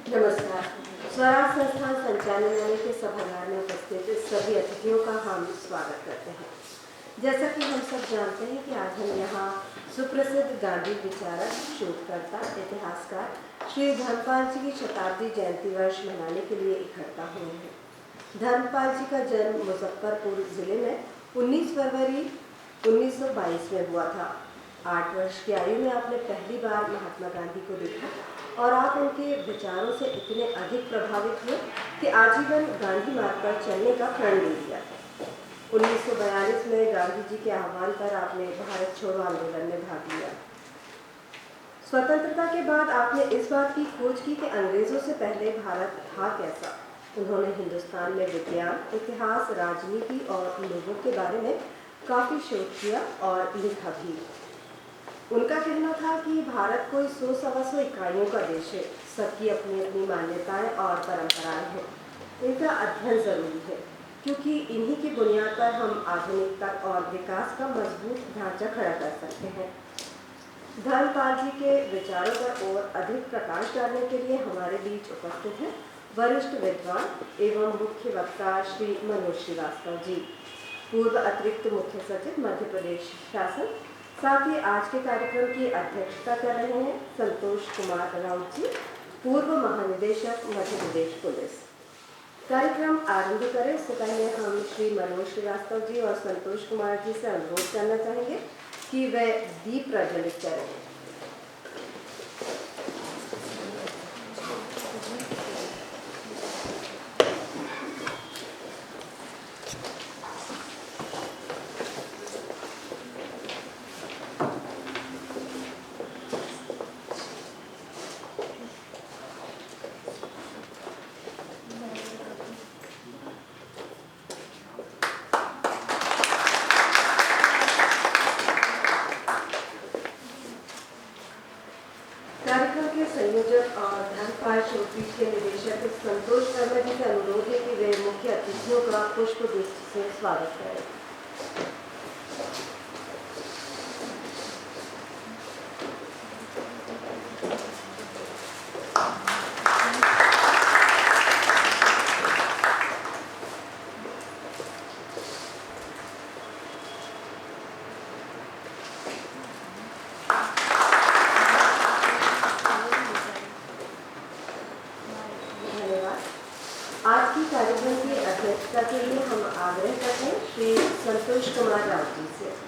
नमस्कार। स्वराज संस्थान संचालनालय के सभागार में उपस्थित सभी अतिथियों का हम स्वागत करते हैं। जैसा कि हम सब जानते हैं कि आज हम यहाँ सुप्रसिद्ध गांधी विचारक, शोधकर्ता, इतिहासकार श्री धर्मपाल जी की शताब्दी जयंती वर्ष मनाने के लिए इकट्ठा हुए हैं। धर्मपाल जी का जन्म मुजफ्फरपुर जिले में 19 फरवरी 1922 में हुआ था। 8 वर्ष की आयु में आपने पहली बार महात्मा गांधी को देखा और आप उनके विचारों से इतने अधिक प्रभावित हुए कि आजीवन गांधी मार्ग पर चलने का प्रण ले लिया। 1942 में गांधी जी के आह्वान पर आपने भारत छोड़ो आंदोलन में भाग लिया। स्वतंत्रता के बाद आपने इस बात की खोज की कि अंग्रेजों से पहले भारत था कैसा। उन्होंने हिंदुस्तान में विज्ञान, इतिहास, राजनीति और लोगों के बारे में काफ़ी शोध किया और लिखा भी। उनका कहना था कि भारत कोई 100-125 इकाइयों का देश है, सबकी अपनी अपनी मान्यताएं और परंपराएं हैं। इनका अध्ययन जरूरी है क्योंकि इन्हीं की बुनियाद पर हम आधुनिकता और विकास का मजबूत ढांचा खड़ा कर सकते हैं। धर्मपाल जी के विचारों पर और अधिक प्रकाश डालने के लिए हमारे बीच उपस्थित हैं वरिष्ठ विद्वान एवं मुख्य वक्ता श्री मनोज श्रीवास्तव जी, पूर्व अतिरिक्त मुख्य सचिव मध्य प्रदेश शासन। साथ ही आज के कार्यक्रम की अध्यक्षता कर रहे हैं संतोष कुमार राउत जी, पूर्व महानिदेशक मध्य प्रदेश पुलिस। कार्यक्रम आरंभ करें इससे पहले हम श्री मनोज श्रीवास्तव जी और संतोष कुमार जी से अनुरोध करना चाहेंगे कि वे दीप प्रज्वलित करें। कार्यक्रम के संयोजक और धर्मपाल शोधपीठ के निदेशक संतोष शर्मा जी से अनुरोध है कि वे मुख्य अतिथियों का पुष्प गुच्छ से स्वागत करें। आज की कार्यक्रम की अध्यक्षता के लिए हम आग्रह करते हैं श्री संतोष कुमार राउत जी से।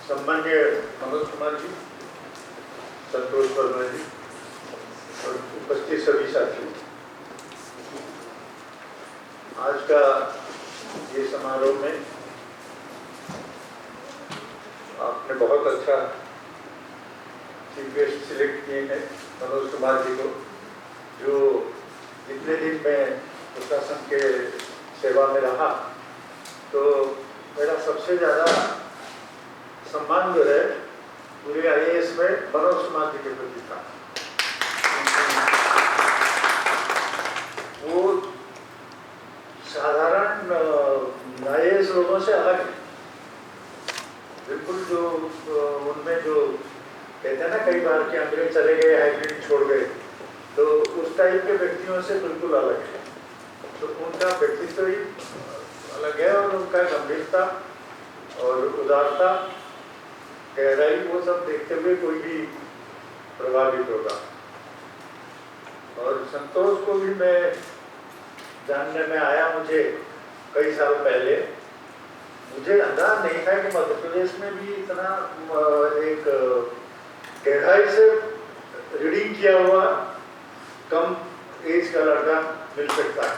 सम्मान्य मनोज कुमार जी, संतोष वर्मा जी और उपस्थित सभी साथियों, आज का ये समारोह में आपने बहुत अच्छा चीफ गेस्ट सिलेक्ट किए हैं मनोज कुमार जी को, जो जितने दिन मैं प्रशासन के सेवा में रहा तो मेरा सबसे ज़्यादा सम्मान जो है पूरे IAS में मनोज कुमार जी के प्रति था। वो साधारण IAS लोगों से अलग है, बिल्कुल। जो उनमें जो कहते हैं ना कई बार कि अंग्रेज चले गए, हाइब्रिड छोड़ गए, तो उस टाइप के व्यक्तियों से बिल्कुल अलग है। तो उनका व्यक्तित्व ही अलग है और उनका गंभीरता और उदारता, गहराई, वो सब देखते हुए कोई भी प्रभावित होगा। और संतोष को भी मैं जानने में आया, मुझे कई साल पहले, मुझे अंदाज नहीं था कि मध्य प्रदेश में भी इतना एक गहराई से रीडिंग किया हुआ कम एज का लड़का मिल सकता है।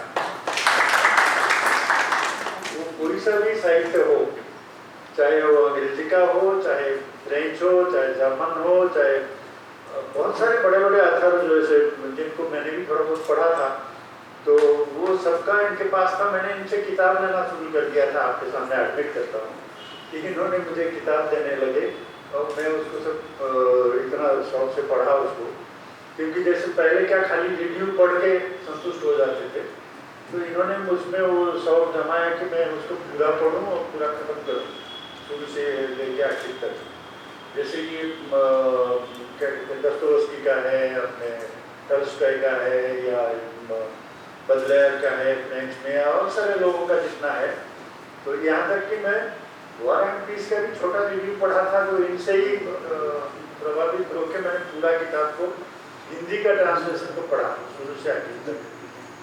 वो कोई सा भी साहित्य हो, चाहे वो अंग्रेजी का हो, चाहे फ्रेंच हो, चाहे जर्मन हो, चाहे बहुत सारे बड़े बड़े ऑथर जो ऐसे जिनको मैंने भी थोड़ा बहुत पढ़ा था, तो वो सबका इनके पास था। मैंने इनसे किताब लेना शुरू कर दिया था, आपके सामने एडमिट करता हूँ कि इन्होंने मुझे किताब देने लगे और मैं उसको सब इतना शौक से पढ़ा उसको, क्योंकि जैसे पहले क्या खाली रिव्यू पढ़ के संतुष्ट हो जाते थे, तो इन्होंने मुझमें वो शौक जमाया कि मैं उसको पूरा पढ़ूँ और पूरा खत्म करूँ, शुरू से लेके आखिर तक। जैसे कि दोस्तोयेवस्की का है, अपने टॉल्स्टॉय का है, या बदलेयर का है फ्रेंच में, और सारे लोगों का जितना है। तो यहाँ तक कि मैं वॉर एंड पीस का भी छोटा रिव्यू पढ़ा था, तो इनसे ही प्रभावित होकर मैंने पूरा किताब को हिंदी का ट्रांसलेशन को पढ़ा शुरू से आखिर तक।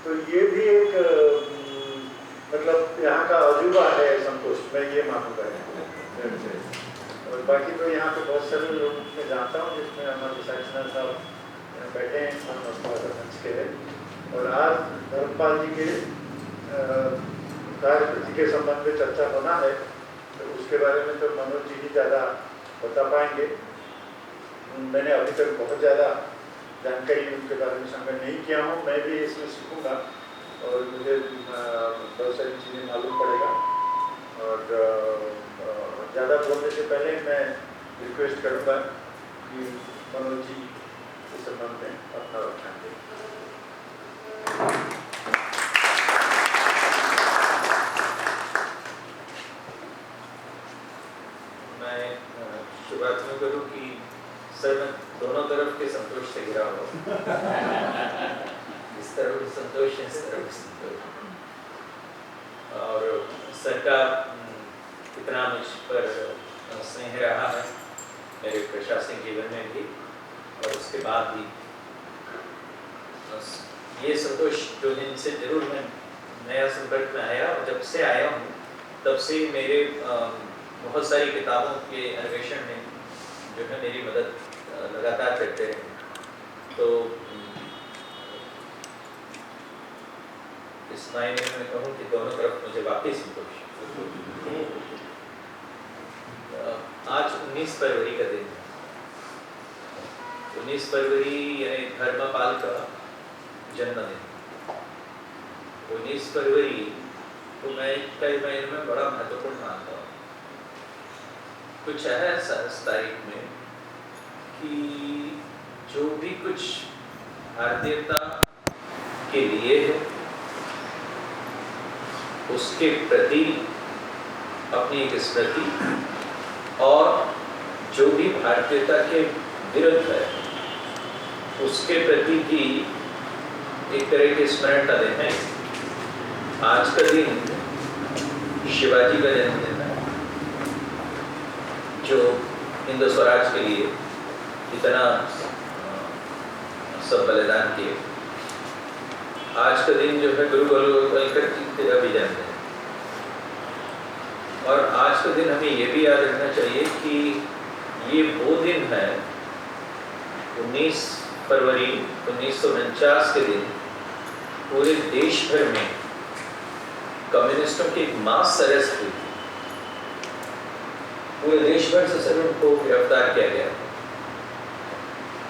तो ये भी एक मतलब यहाँ का अजूबा है संतोष, मैं ये मानूंगा। और बाकी तो यहाँ पे बहुत सारे लोग मैं जानता हूँ, जिसमें हमारे साक्षनाथ साहब बैठे हैं, मंच के हैं, और आज धर्मपाल जी के कार्य के संबंध में चर्चा होना है, तो उसके बारे में तो मनोज जी ही ज़्यादा बता पाएंगे। मैंने अभी तक बहुत ज़्यादा जानकारी उनके बारे में संग्रह नहीं किया हूँ, मैं भी इसमें सीखूँगा और मुझे बहुत सारी चीज़ें मालूम पड़ेगा। और ज़्यादा बोलने से पहले मैं रिक्वेस्ट करूँगा कि मनोज जी इस संबंध में अपना व्याख्यान दें। मैं शुरुआत में करूँ कि सर मैं दोनों तरफ के संतोष से गिरा हुआ इस तरफ भी संतोष है, इस तरफ भी संतोष, और सर का कितना मुझ पर स्नेह रहा है मेरे प्रशासनिक जीवन में भी और उसके बाद भी। ये संतोष जो दिन से जरूर मैं नया संपर्क में आया, और जब से आया हूँ तब से मेरे बहुत सारी किताबों के अन्वेषण में जो है मेरी मदद लगातार करते रहे। तो इस मायने में मैं कहूँ कि दोनों तरफ मुझे वाकई संतोष। आज 19 फरवरी का दिन है। 19 फरवरी यानी धर्मपाल का जन्मदिन। 19 फरवरी तो मैं कई महीने में बड़ा महत्वपूर्ण मानता हूँ। कुछ है ऐसा इस तारीख में कि जो भी कुछ भारतीयता के लिए है उसके प्रति अपनी एक स्मृति, और जो भी भारतीयता के विरुद्ध है उसके प्रति भी एक तरह के स्मरण का दिन है। आज का दिन शिवाजी का जन्मदिन है, जो हिंदू स्वराज के लिए इतना सब बलिदान किए। आज का दिन जो है गुरु गोलवलकर जी का भी जन्मदिन है, और आज का दिन हमें ये भी याद रखना चाहिए कि ये वो दिन है 19 फरवरी 1949 के दिन पूरे देश भर में कम्युनिस्टों की एक मास अरेस्ट हुई। पूरे देश भर से सर उनको गिरफ्तार किया गया,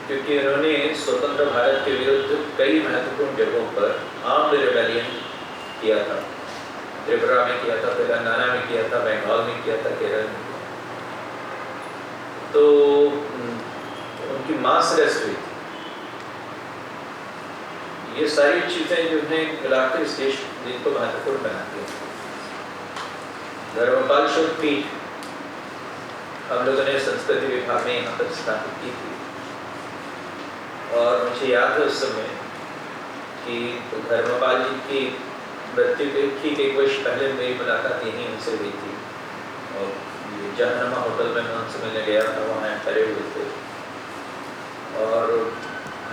क्योंकि उन्होंने स्वतंत्र भारत के विरुद्ध कई महत्वपूर्ण जगहों पर आर्म्ड रिबेलियन किया था। त्रिपुरा में किया था, तेलंगाना में किया था, बंगाल में किया था, केरल में। तो उनकी मास अरेस्ट हुई थी। ये सारी चीजें जो हैं मिलाकर इस देश दिन को महत्वपूर्ण बनाती हैं। धर्मपाल शोध पीठ हम लोगों ने संस्कृति विभाग में यहाँ पर स्थापित की थी, और मुझे याद है उस समय कि धर्मपाल जी की मृत्यु के ठीक एक वर्ष पहले मेरी मुलाकात यहीं उनसे हुई थी, और जहानमा होटल में मैं उनसे मिलने गया था, वहाँ ठहरे हुए थे। और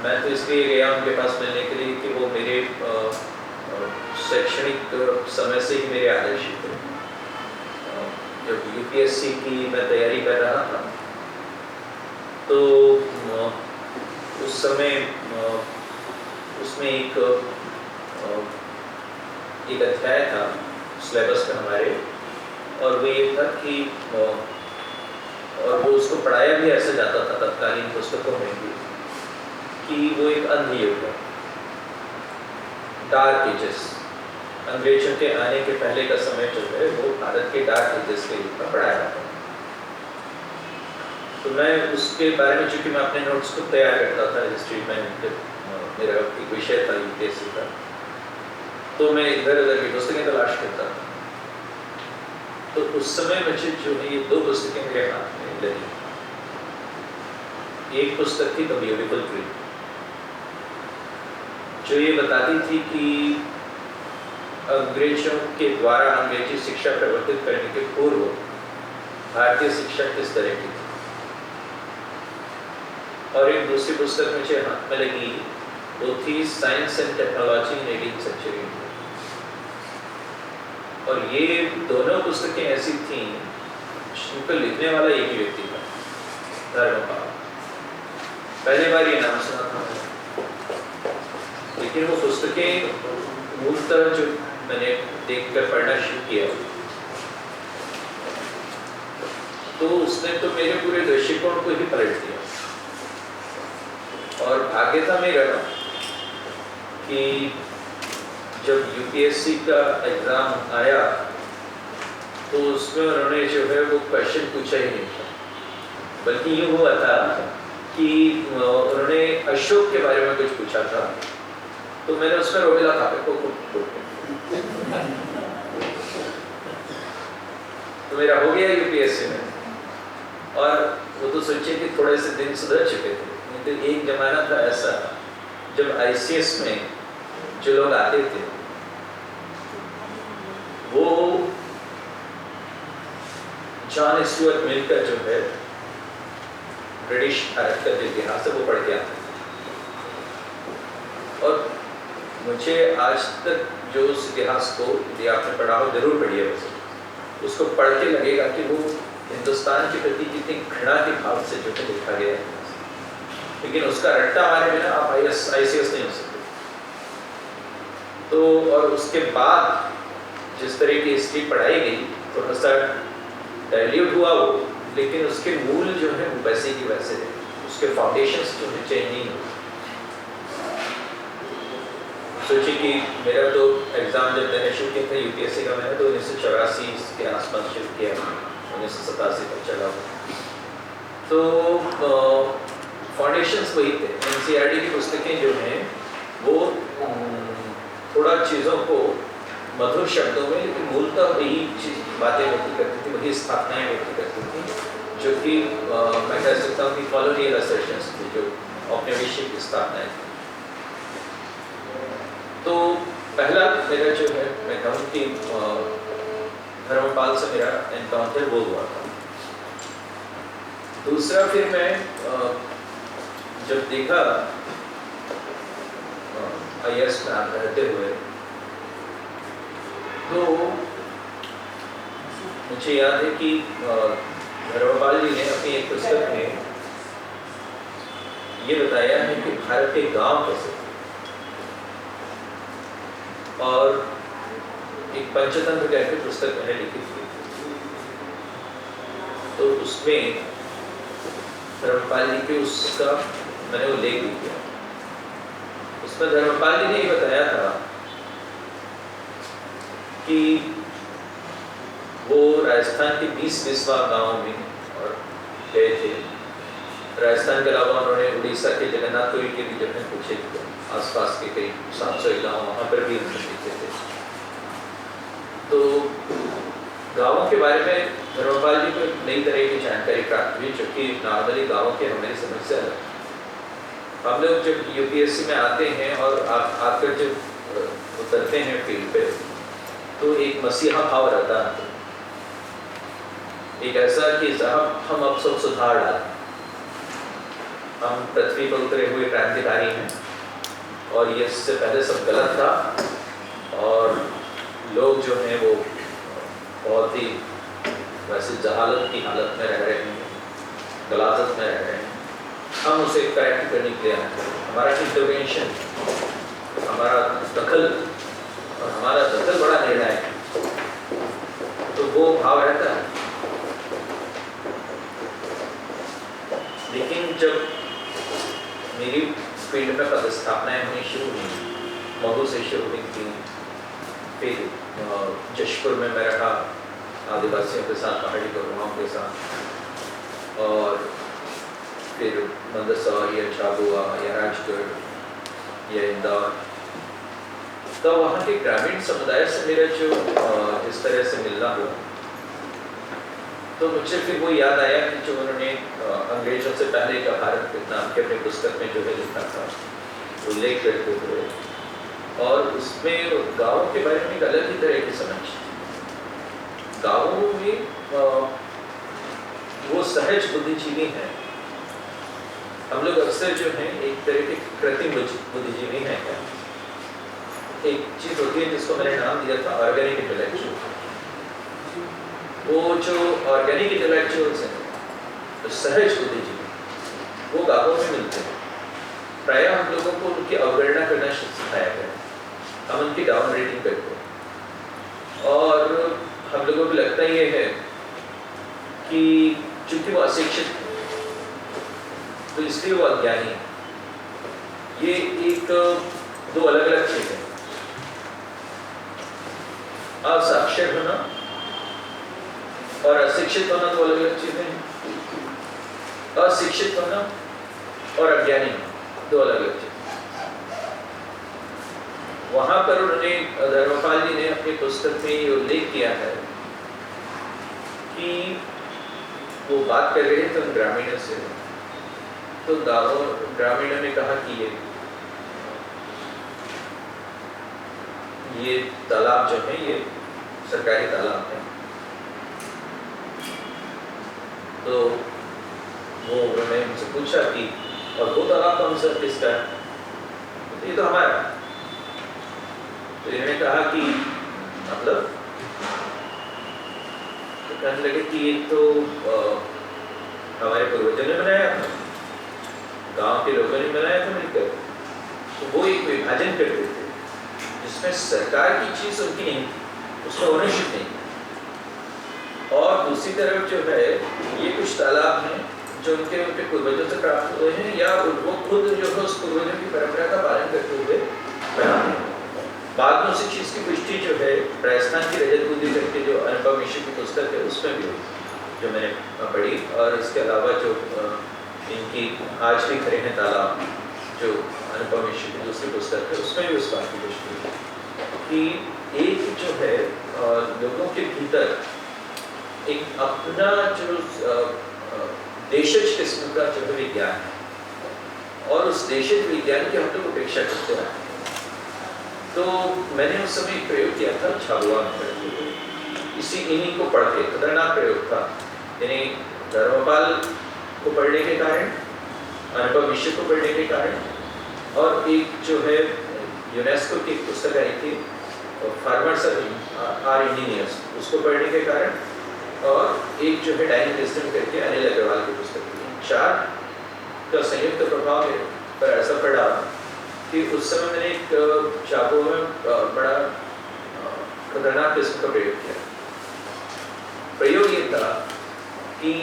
मैं तो इसलिए गया उनके पास मिलने के लिए कि वो मेरे शैक्षणिक समय से ही मेरे आदर्शी थे। जब यूपीएससी की मैं तैयारी कर रहा था तो उस समय उसमें एक अध्याय था सिलेबस का हमारे, और वो ये था कि और वो उसको पढ़ाया भी ऐसा जाता था तत्कालीन पुस्तकों में भी कि वो एक अंध युग है, डार्क एजेस, अंग्रेजों के आने के पहले का समय जो है वो भारत के डार्क एजेस के रूप में पढ़ाया जाता है। तो मैं उसके बारे में, चूंकि मैं अपने नोट्स को तैयार करता था हिस्ट्री में, मेरा एक विषय था यूपीएससी का, तो मैं इधर उधर की पुस्तकें तलाश करता था। तो उस समय मुझे जो है ये 2 पुस्तकें मेरे हाथ में लगी। एक पुस्तक थी द ब्यूटीफुल ट्री, जो ये बताती थी कि अंग्रेजों के द्वारा अंग्रेजी शिक्षा प्रवर्तित करने के पूर्व भारतीय शिक्षा किस तरह की थी। और एक दूसरी पुस्तक मुझे हाथ में लगी, वो थी science and technology in 18th century. और ये दोनों पुस्तकें ऐसी थीं जिनको लिखने वाला एक ही व्यक्ति था, धर्मपाल। पहली बार ये नाम सुना था, लेकिन वो पुस्तकें मूलतः जो मैंने देखकर पढ़ना शुरू किया, तो उसने तो मेरे पूरे दृष्टिकोण को ही पलट दिया। और भाग्य था मेरा कि जब यूपीएससी का एग्ज़ाम आया तो उसमें उन्होंने जो है वो क्वेश्चन पूछा ही नहीं था, बल्कि यूँ हुआ था कि उन्होंने अशोक के बारे में कुछ पूछा था, तो मैंने उसमें रोमिला थापे को तो मेरा हो गया यूपीएससी में। और वो तो सोचिए कि थोड़े से दिन सुधर चुके थे, नहीं तो एक जमाना था ऐसा जब आईसीएस में जो लोग आते थे वो जॉन स्टुअर्ट मिल का जो है ब्रिटिश भारत का जो इतिहास है वो पढ़ के आते थे। और मुझे आज तक जो उस इतिहास को, यदि आपने पढ़ा हो जरूर पढ़िए, वैसे उसको पढ़ के लगेगा कि वो हिंदुस्तान के प्रति कितनी घृणा के भाव से जो है लिखा गया है। लेकिन उसका रट्टा हमारे बिना आप आईसीएस नहीं हो सकते। तो और उसके बाद जिस तरह की हिस्ट्री पढ़ाई गई थोड़ा सा डाइल्यूट हुआ वो, लेकिन उसके मूल जो है वो वैसे की वैसे है, उसके फाउंडेशंस जो है चेंज नहीं हुए। सोचिए कि मेरा तो एग्ज़ाम जब मैंने शुरू किया था यूपीएससी का, मैंने तो 1984 के आसपास शुरू किया, 1987 तक चला। तो फाउंडेशंस वही थे। एनसीईआरटी की पुस्तकें जो हैं वो थोड़ा चीज़ों को मधुर शब्दों में, लेकिन मूलतः वही बातें व्यक्त करती थी, वही स्थापनाएं व्यक्त करती थी, जो कि मैं कह सकता हूँ कि कॉलोनियल असर्शंस थी, जो औपनिवेशिक की स्थापनाएं थी। तो पहला मेरा जो है, मैं कहूँ कि धर्मपाल से मेरा एनकाउंटर वो हुआ था। दूसरा फिर मैं जब देखा आईएएस में रहते हुए, तो मुझे याद है कि धर्मपाल जी ने अपनी एक पुस्तक में ये बताया है कि भारत के गांव कैसे, और एक पंचतंत्र कहकर पुस्तक मैंने लिखी थी, तो उसमें धर्मपाल जी के उसका मैंने उल्लेख भी किया। उसमें धर्मपाल जी ने ये बताया था कि वो राजस्थान के 20 गांव में और गए थे। राजस्थान के अलावा उन्होंने उड़ीसा के जगन्नाथपुरी के भी जगह पूछे थे, आसपास के करीब 700 गांव, वहाँ पर भी उन्होंने लिखे थे। तो गाँवों के बारे में धर्मपाल जी को एक नई तरह की जानकारी प्राप्त हुई, जो कि नॉर्मली गाँवों के हमारी समझ से अलग। हम लोग जब यूपीएससी में आते हैं और आकर जब उतरते हैं फील्ड पे, तो एक मसीहा भाव रहता है, एक ऐसा कि साहब हम अब सब सुधार डालें, हम पृथ्वी पर उतरे हुए क्रांतिकारी हैं और ये इससे पहले सब गलत था और लोग जो हैं वो बहुत ही वैसे जहालत की हालत में रह रहे हैं, गलाजत में रह रहे हैं। हम उसे करेक्ट करने के लिए आए हैं। हमारा इंटरवेंशन, हमारा दखल, और हमारा दखल बड़ा निर्णायक है। तो वो भाव रहता है। लेकिन जब मेरी फील्ड में पदस्थापनाएं होनी शुरू हुई, मधु से शुरू हुई थी, फिर जशपुर में मैं रहा आदिवासियों के साथ, पहाड़ी गौरवाओं के साथ, और फिर मंदसौर या झाबुआ या राजगढ़ या इंदौर, तो वहाँ के ग्रामीण समुदाय से मेरा जो इस तरह से मिलना हुआ, तो मुझे फिर वो याद आया कि जो उन्होंने अंग्रेजों से पहले का भारत नाम के अपनी पुस्तक में जो है लिखा था, उल्लेख करते हुए, और उसमें गाँव के बारे में एक अलग ही तरह की समझ। गाँवों में वो सहज बुद्धिजीवी हैं। हम लोग अक्सर जो हैं एक तरह के कृत्रिम बुद्धिजीवी हैं। एक चीज होती है जिसको मैंने नाम दिया था ऑर्गेनिक इंटेलेक्चुअल। वो जो ऑर्गेनिक इंटेलेक्चुअल्स हैं, तो सहज बुद्धिजीवी, वो गाँवों में मिलते हैं। प्रायः हम लोगों को उनकी अवगणना करना सिखाया गया, हम उनकी डाउन रेटिंग करते हैं, और हम लोगों को लगता ये है कि चूंकि वो अशिक्षित है तो इसलिए वो अज्ञानी है। ये एक दो अलग अलग चीजें हैं। असाक्षर होना और अशिक्षित होना दो अलग अलग चीजें हैं। अशिक्षित होना और अज्ञानी होना दो अलग अलग चीजें। वहां पर उन्होंने, धर्मपाल जी ने अपनी पुस्तक में ये उल्लेख किया है कि वो बात कर रहे थे उन ग्रामीणों से, तो ग्रामीणों ने कहा कि ये तालाब जो है ये सरकारी तालाब है। तो वो उन्होंने मुझसे पूछा कि और वो तालाब कौन सा किसका है? तो ये तो हमारा। तो इन्होंने कहा कि मतलब, तो कहने लगे कि ये तो हमारे पूर्वजों ने बनाया था, गांव के लोगों ने बनाया था मिलकर। तो वो एक विभाजन करते थे जिसमें सरकार की चीज उनकी नहीं थी, उसका ओनरशिप नहीं थी। और दूसरी तरफ जो है ये कुछ तालाब हैं जो उनके पूर्वजों से प्राप्त हुए हैं, या वो खुद जो है उस पूर्वजों की परंपरा का पालन करते हुए बना है। बाद में उसी चीज की पुष्टि जो है राजस्थान की रजत बुद्धि करके जो अनुपम मिश्र की पुस्तक है उसमें भी हुई, जो मैंने पढ़ी। और इसके अलावा जो इनकी आज भी खड़े हैं तालाब, जो अनुपम मिश्र की दूसरी पुस्तक है, उसमें भी उस बात की पुष्टि है कि एक जो है लोगों के भीतर एक अपना जो देशज किस्म का जो विज्ञान है, और उस देशज विज्ञान की हम लोग उपेक्षा करते हैं। तो मैंने उस समय एक प्रयोग किया था झाबुआ में, इसी इन्हीं को पढ़ के, खतरनाक प्रयोग था। यानी धर्मपाल को पढ़ने के कारण, अनुपम मिश्र को पढ़ने के कारण, और एक जो है यूनेस्को की एक पुस्तक आई थी फार्मर्स आर इंजीनियर्स, उसको पढ़ने के कारण, और एक जो है डाइनिंग सिस्टम करके अनिल अग्रवाल की पुस्तक थी। 4 का संयुक्त प्रभाव पर ऐसा पड़ा कि उस समय मैंने एक झाबुआ में बड़ा खतरनाक किस्म का प्रयोग किया। प्रयोग ये था कि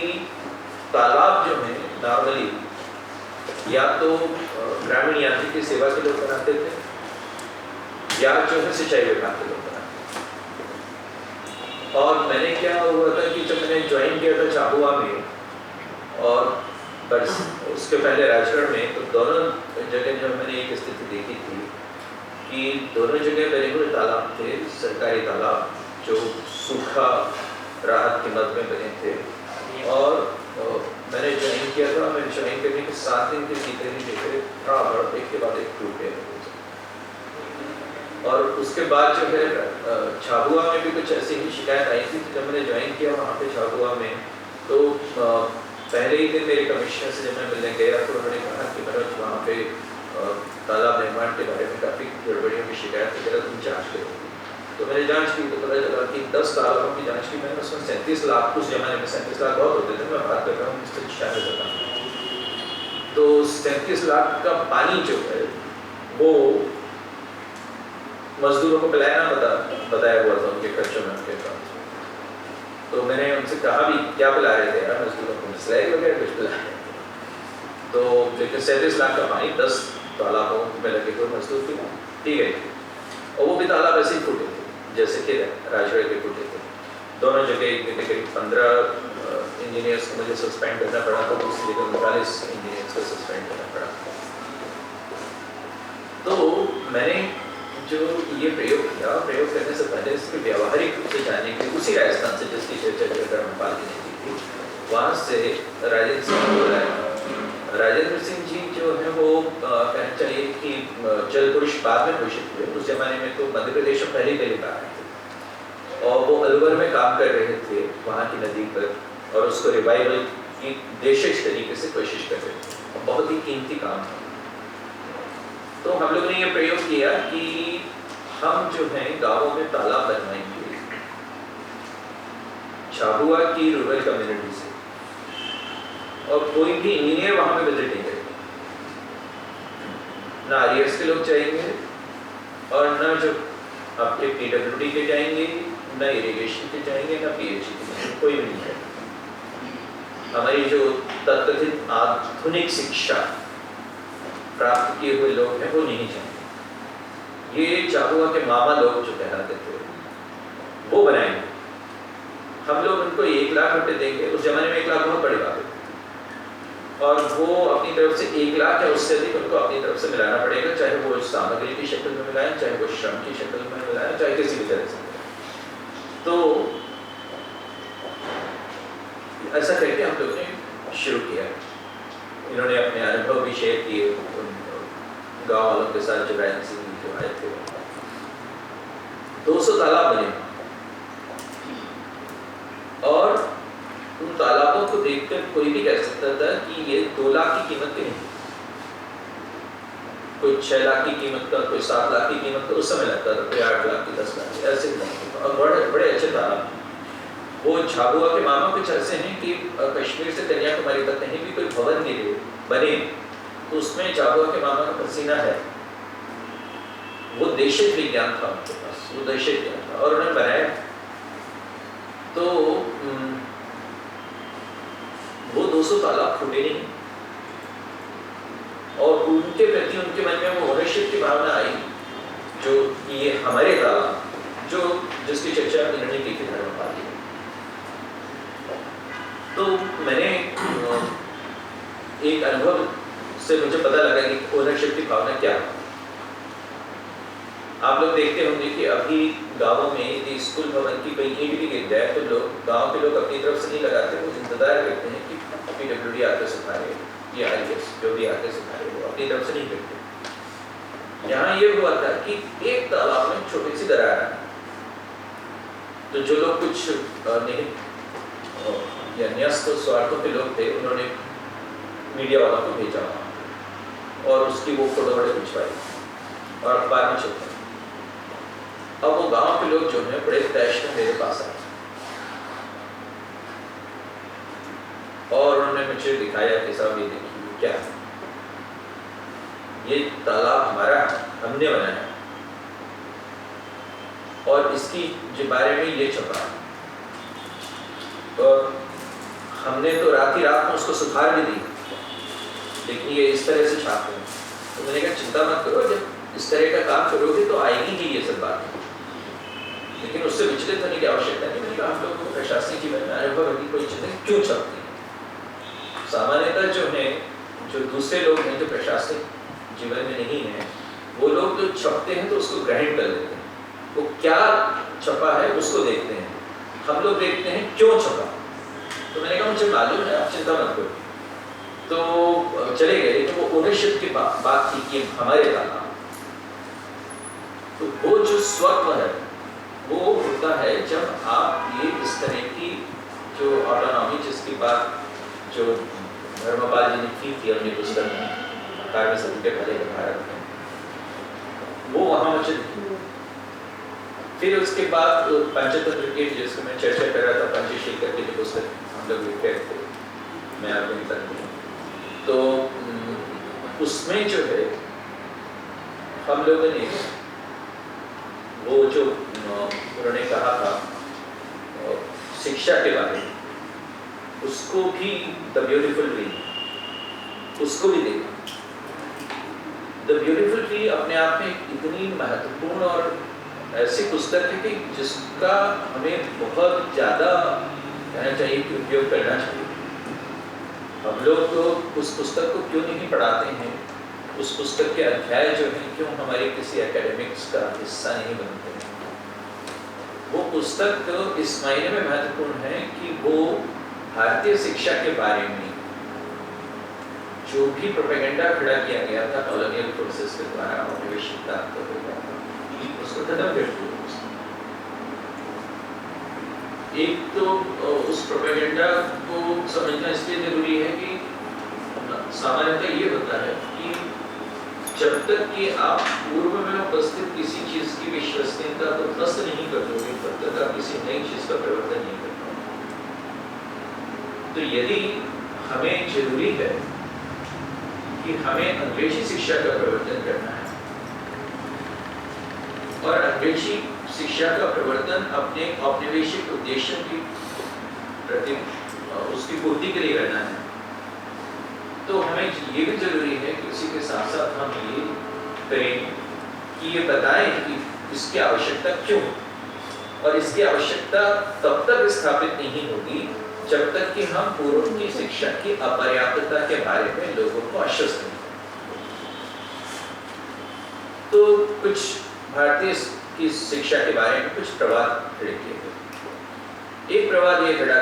तालाब जो है नॉर्मली या तो ग्रामीण यांत्रिकी सेवा के लोग बनाते थे, या जो है सिंचाई विभाग के लोग बनाते थे। और मैंने क्या हुआ था कि जब मैंने ज्वाइन किया था झाबुआ में, और बस उसके पहले राजगढ़ में, तो दोनों जगह जो मैंने एक स्थिति देखी थी कि दोनों जगह बने हुए तालाब थे, सरकारी तालाब जो सूखा राहत की मद में बने थे। और मैंने ज्वाइन किया था, मैंने ज्वाइन करने के 7 दिन के भीतर ही देखे एक के बाद एक टूटे। और उसके बाद जो है झाबुआ में भी कुछ ऐसी ही शिकायत आई थी। जब मैंने ज्वाइन किया वहाँ पे झाबुआ में, तो पहले ही दिन मेरे कमिश्नर से जब मैं मिलने गया तो उन्होंने कहा कि मनोज वहाँ पे तालाब निर्माण के बारे में काफ़ी गड़बड़ियों की शिकायत है, जरा तुम जाँच करो। तो मैंने जांच की तो पता चला कि 10 तालाबों की जांच की मैंने, उसमें 37 लाख, उस जमाने में 37 लाख बहुत होते थे, मैं बात कर रहा हूँ 1996 का। तो 37 लाख का पानी जो है वो मजदूरों को पिलाना बताया हुआ था उनके खर्चों में, उनके पास। तो मैंने उनसे कहा भी क्या पिला रहे थे यार, मजदूरों को स्लैग वगैरह कुछ पिला रहे थे। तो लेकिन 37 लाख का पानी 10 तालाबों में लगे तो मजदूर पिला, ठीक है। और वो भी तालाब ऐसे ही फूटे थे जैसे कि राजगढ़ के फूटे थे। दोनों जगह करीब 15 इंजीनियर्स को मुझे सस्पेंड करना पड़ा, तो दूसरी जगह 39 इंजीनियर्स को सस्पेंड करना पड़ा। तो मैंने जो ये प्रयोग किया, प्रयोग करने से पहले इसके व्यावहारिक रूप से जानने के उसी राजस्थान से जिसकी चर्चा जयकर धर्मपाल जी ने की थी, वहाँ से राजेंद्र सिंह को बुलाया। राजेंद्र सिंह जी जो है वो कहना चाहिए कि जल पुरुष बाद में घोषित हुए। उस जमाने में तो मध्य प्रदेश में पहले कहा थे और वो अलवर में काम कर रहे थे वहाँ की नदी पर, और उसको रिवाइवल की देशिज तरीके से कोशिश कर रहे थे। बहुत ही कीमती काम था। तो हम लोगों ने ये प्रयोग किया कि हम जो है गांवों में तालाब बनवाएंगे झाबुआ की रूरल कम्युनिटी से, और कोई भी इंजीनियर वहां पे विजिट नहीं करेगा, ना आरएस के लोग जाएंगे और ना जो आपके पीडब्ल्यूडी के जाएंगे, ना इरिगेशन के जाएंगे, ना पीएचई के जाएंगे, कोई भी नहीं जाएगा। हमारी जो तथाकथित आधुनिक शिक्षा प्राप्त किए हुए लोग हैं वो नहीं जाएंगे। ये झाबुआ के मामा लोग जो कहलाते थे वो बनाएंगे। हम लोग उनको 1 लाख रुपए देंगे। उस जमाने में 1 लाख बहुत बड़ी बात है, और वो अपनी तरफ से 1 लाख या उससे अधिक उनको अपनी तरफ से मिलाना पड़ेगा, चाहे वो सामग्री की शक्ल में मिलाएं, चाहे वो श्रम की शक्ल में मिलाएं, चाहे किसी भी तरह से। तो ऐसा करके हम लोग ने शुरू किया। इन्होंने अपने अनुभव भी शेयर किए गांव वालों के साथ, जो राजेंद्र सिंह जो आए थे। 200 तालाब बने और उन तालाबों को देखकर कोई भी कह सकता था कि ये 2 लाख की कीमत के नहीं, कोई 6 लाख की कीमत का, कोई 7 लाख की कीमत का उस समय लगता था, कोई 8 लाख की, 10 लाख की, ऐसे नहीं। और बड़े बड़े अच्छे तालाब। वो झाबुआ के मामा कुछ ऐसे हैं कि कश्मीर से कन्याकुमारी तक कहीं भी कोई भवन गिरे बने तो उसमें झाबुआ के मामा का पसीना है। वो देशिक विज्ञान था उनके पास, वो देशिक ज्ञान था और उन्होंने बनाया। तो वो 200 तालाब फूटे नहीं, और उनके प्रति उनके मन में वो ओनरशिप की भावना आई, जो ये हमारे तालाब, जो जिसकी चर्चा इन्होंने की थी धर्मपाल जी। तो मैंने एक अनुभव से मुझे पता लगा कि ओनरशिप की भावना क्या है। आप लोग देखते होंगे कि अभी गांवों में यदि स्कूल भवन की कोई ईंट भी गिर जाए तो लोग, गांव के लोग अपनी तरफ से नहीं लगाते, वो इंतजार करते हैं कि पीडब्ल्यूडी आके सुधारे या आरएस जो भी आके सुधारे, वो अपनी तरफ से नहीं करते। यहाँ ये हुआ था कि एक तालाब में छोटी सी दरार है, तो जो लोग कुछ नहीं या न्यस्त स्वार्थों के लोग थे, उन्होंने मीडिया वालों को भेजा और उसकी वो फोटो खिंचवाई और अखबार में छपवाई। अब वो गांव के लोग जो है बड़े तैश में मेरे पास आए और उन्होंने मुझे दिखाया कि साहब ये देखिए क्या है, ये तालाब हमारा है, हमने बनाया और इसकी जो बारे में ये छपा और हमने तो रात ही रात में उसको सुधार भी दी, लेकिन ये इस तरह से छाप रहे हैं। तो मैंने कहा चिंता मत करो, जब इस तरह का काम करोगे तो आएगी ही ये सब बात, लेकिन उससे विचलित होने की आवश्यकता नहीं। मैंने कहा हम लोगों को प्रशासनिक जीवन में अनुभव है कि कोई चीजें क्यों छपती है। सामान्यतः जो है, जो दूसरे लोग हैं जो प्रशासनिक जीवन में नहीं है, वो लोग जो छपते हैं तो उसको ग्रहण कर लेते हैं, वो क्या छपा है उसको देखते हैं। हम लोग देखते हैं क्यों छपा। तो मैंने कहा मुझे मालूम है, आप चिंता मत करो। तो चले गए, लेकिन वो ओनरशिप की बात थी कि हमारे तालाब, तो वो जो स्वत्व है वो होता है जब आप ये इस तरह की जो ऑटोनॉमी, जिसकी बात जो धर्मपाल जी ने की थी अपनी पुस्तक में 18वीं सदी के पहले के भारत में, वो वहाँ मुझे दिखी। फिर उसके बाद पंचतंत्र की, जिसको मैं चर्चा कर रहा था, पंचशील करके जो पुस्तक हम लोग लिख रहे थे, मैं आपको निकलती हूँ, तो उसमें जो है हम लोगों ने वो जो उन्होंने कहा था शिक्षा के बारे में, उसको भी द ब्यूटीफुल ट्री, उसको भी देखा। द ब्यूटीफुल ट्री अपने आप में इतनी महत्वपूर्ण और ऐसी पुस्तक है कि जिसका हमें बहुत ज़्यादा कहना चाहिए कि उपयोग करना चाहिए। हम लोग तो उस पुस्तक को क्यों नहीं पढ़ाते हैं, उस पुस्तक के अध्याय जो हैं क्यों हमारे किसी एकेडमिक्स का हिस्सा नहीं बनते हैं। वो पुस्तक तो इस मायने में महत्वपूर्ण है कि वो भारतीय शिक्षा के बारे में जो भी प्रोपेगेंडा खड़ा किया गया था कॉलोनियल फोर्सेस के द्वारा औपनिवेशिक ताकतों के द्वारा, उसको खत्म कर दिया। एक तो उस प्रोपेगेंडा को समझना इसलिए जरूरी है कि सामान्यतः ये होता है कि जब तक कि आप पूर्व में उपस्थित किसी चीज की विश्वसनीयता को ध्वस्त नहीं कर दोगे, तब तक आप किसी नई चीज का प्रवर्तन नहीं कर पाओगे। तो यदि हमें जरूरी है कि हमें अंग्रेजी शिक्षा का प्रवर्तन करना है और अंग्रेजी शिक्षा का प्रवर्तन अपने औपनिवेशिक उद्देश्यों की प्रति उसकी पूर्ति के लिए करना है, तो हमें ये भी जरूरी है कि उसी के साथ साथ हम ये करें कि ये बताएं कि इसकी आवश्यकता क्यों, और इसकी आवश्यकता तब तक स्थापित नहीं होगी जब तक कि हम पूर्व की शिक्षा की अपर्याप्तता के बारे में लोगों को आश्वस्त नहीं। तो कुछ भारतीय की शिक्षा के बारे में कुछ प्रवाद खड़े किए गए। एक प्रवाद ये खड़ा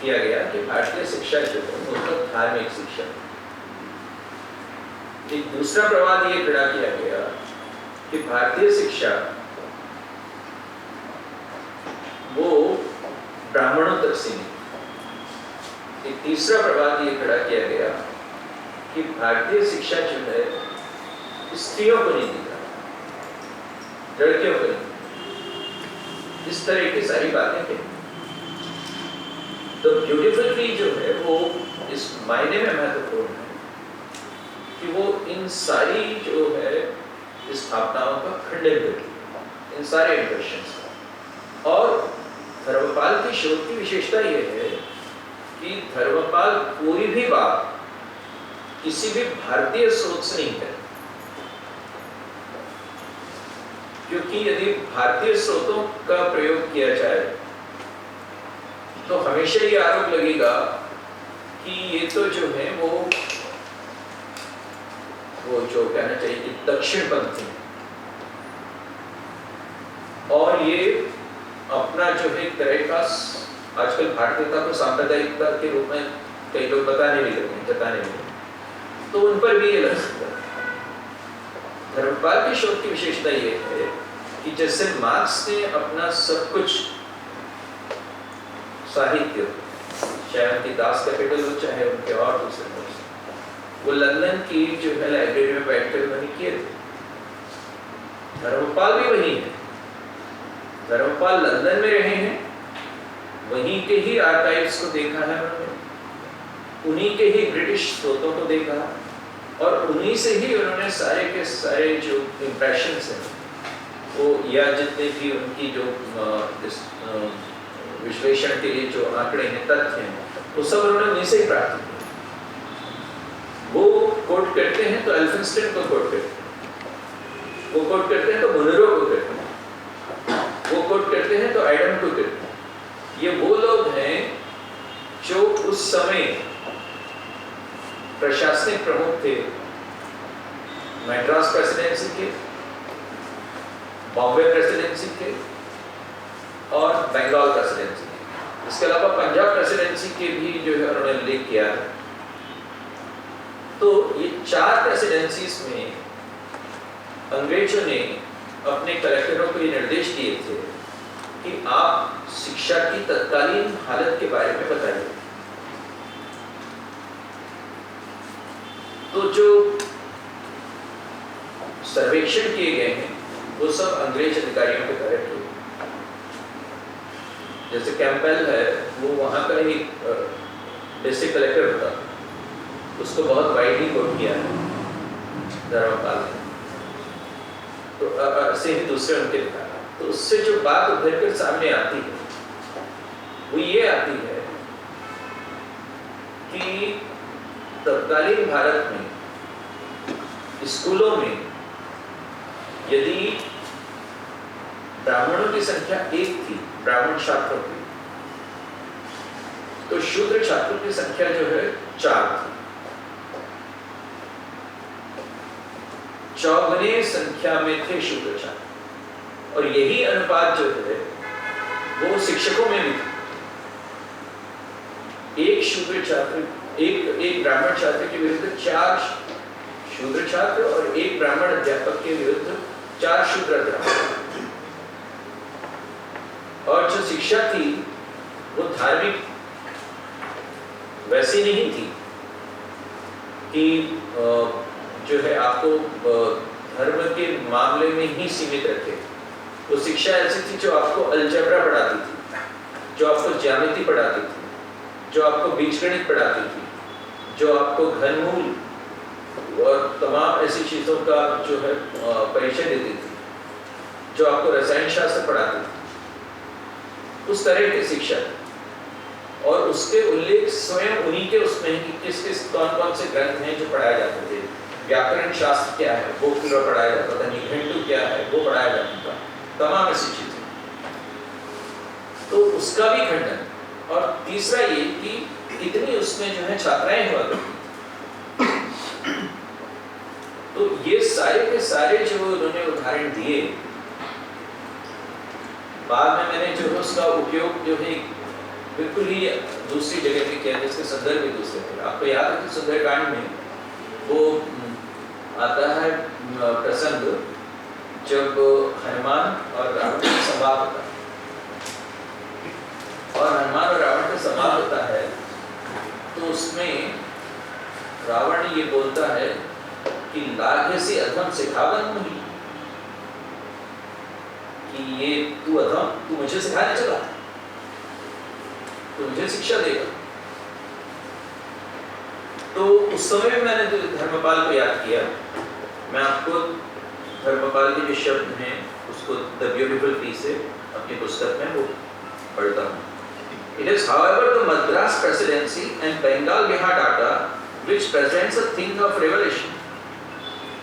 किया गया कि भारतीय शिक्षा जो है वो धार्मिक शिक्षा। एक दूसरा प्रवाद ये खड़ा किया गया कि भारतीय शिक्षा वो ब्राह्मणों तक सीमित। एक तीसरा प्रवाद ये खड़ा किया गया कि भारतीय शिक्षा जो है स्त्रियों को नहीं दी, लड़कियों को नहीं। इस तरह की सारी बातें हैं। तो ब्यूटीफुल ट्री जो है वो इस मायने में महत्वपूर्ण है कि वो इन सारी जो है स्थापनाओं का खंडन करती है, इन सारे इम्प्रेशंस का। और धर्मपाल की शोध की विशेषता ये है कि धर्मपाल कोई भी बात किसी भी भारतीय स्रोत से नहीं करता, क्योंकि यदि भारतीय स्रोतों का प्रयोग किया जाए तो हमेशा ये आरोप लगेगा कि ये तो जो है वो जो कहना चाहिए कि दक्षिणपंथी, और ये अपना जो है एक तरह का आजकल भारतीयता को सांप्रदायिकता के रूप में कई लोग बताने भी लगे, जताने भी लगे, तो उन पर भी ये लग सकता है। धर्मपाल की शोध की विशेषता ये है कि जैसे मार्क्स ने अपना सब कुछ साहित्य, चाहे उनकी दास कैपिटल हो चाहे उनके और दूसरे बुक्स, वो लंदन की जो है लाइब्रेरी में बैठकर उन्होंने किए थे। धर्मपाल भी वही है। धर्मपाल लंदन में रहे हैं, वहीं के ही आर्काइव्स को देखा है उन्होंने, उन्हीं के ही ब्रिटिश स्रोतों को देखा, और उन्हीं से ही उन्होंने सारे के सारे जो इम्प्रेशंस हैं वो, या जितने भी उनकी जो विश्लेषण के लिए जो आंकड़े हैं, तथ्य हैं, वो सब उन्होंने उन्हीं से ही प्राप्त किए। वो कोट करते हैं तो एल्फिंस्टन को कोट करते हैं, वो कोट करते हैं तो मुनरो को करते हैं, वो कोट करते हैं तो एडम को करते हैं। ये वो लोग हैं जो उस समय प्रशासनिक प्रमुख थे मैड्रास प्रेसिडेंसी के, बॉम्बे प्रेसिडेंसी के और बंगाल प्रेसिडेंसी के। इसके अलावा पंजाब प्रेसिडेंसी के भी जो है उन्होंने उल्लेख किया है। तो ये 4 प्रेसिडेंसीज में अंग्रेजों ने अपने कलेक्टरों को ये निर्देश दिए थे कि आप शिक्षा की तत्कालीन हालत के बारे में बताइए। तो जो सर्वेक्षण किए गए हैं वो सब अंग्रेज अधिकारियों के द्वारा किए। जैसे कैंपबेल है, वो वहाँ का ही डिस्ट्रिक्ट कलेक्टर होता, उसको बहुत वाइडली कोट किया है धर्मपाल ने। तो ऐसे ही दूसरे उनके लिखा, तो उससे जो बात उभर कर सामने आती है वो ये आती है कि तत्कालीन भारत में स्कूलों में यदि ब्राह्मणों की संख्या 1 थी, ब्राह्मण छात्रों की, तो शूद्र छात्रों की संख्या जो है 4 थी। चौगुने संख्या में थे शूद्र छात्र, और यही अनुपात जो है वो शिक्षकों में भी था। एक शूद्र छात्र, एक ब्राह्मण छात्र के विरुद्ध 4 शूद्र छात्र और एक ब्राह्मण अध्यापक के विरुद्ध 4 शूद्र अध्यापक। और जो शिक्षा थी वो धार्मिक वैसी नहीं थी कि जो है आपको धर्म के मामले में ही सीमित रखे। वो शिक्षा ऐसी थी जो आपको अलजेब्रा पढ़ाती थी, जो आपको ज्यामिति पढ़ाती थी, जो आपको बीजगणित पढ़ाती थी, जो आपको घनमूल और तमाम ऐसी चीज़ों का जो है परिचय देती थी, जो आपको रसायन शास्त्र पढ़ाती थी, उस तरह की शिक्षा। और उसके उल्लेख स्वयं उन्हीं के उसमें कि किस किस कौन कौन से ग्रंथ हैं जो पढ़ाए जाते थे। व्याकरण शास्त्र क्या है वो पूरा पढ़ाया जाता था, निघंटु क्या है वो पढ़ाया जाता था, तमाम ऐसी चीजें। तो उसका भी खंडन। और तीसरा ये कि इतनी उसमें जो है छात्राएं हुआ करती। तो ये सारे के सारे जो उन्होंने उदाहरण दिए, बाद में मैंने जो है उसका उपयोग जो है बिल्कुल ही दूसरी जगह पे किया, जिसके संदर्भ भी दूसरे थे। आपको याद है कि सुंदरकांड में वो आता है प्रसंग जब हनुमान और रावण का संवाद होता है, और हनुमान और रावण का संवाद होता है, तो उसमें रावण ये बोलता है कि लाघ्य से अधम सिखावन मुनि, कि ये तू अधम, तू मुझे सिखाने चला, तो मुझे शिक्षा देगा। तो उस समय में मैंने धर्मपाल को याद किया। मैं आपको धर्मपाल के जो शब्द हैं उसको द ब्यूटीफुल पीस से अपनी पुस्तक में वो पढ़ता हूँ। It is, however, the Madras presidency and Bengal Bihar data which presents a thing of revelation.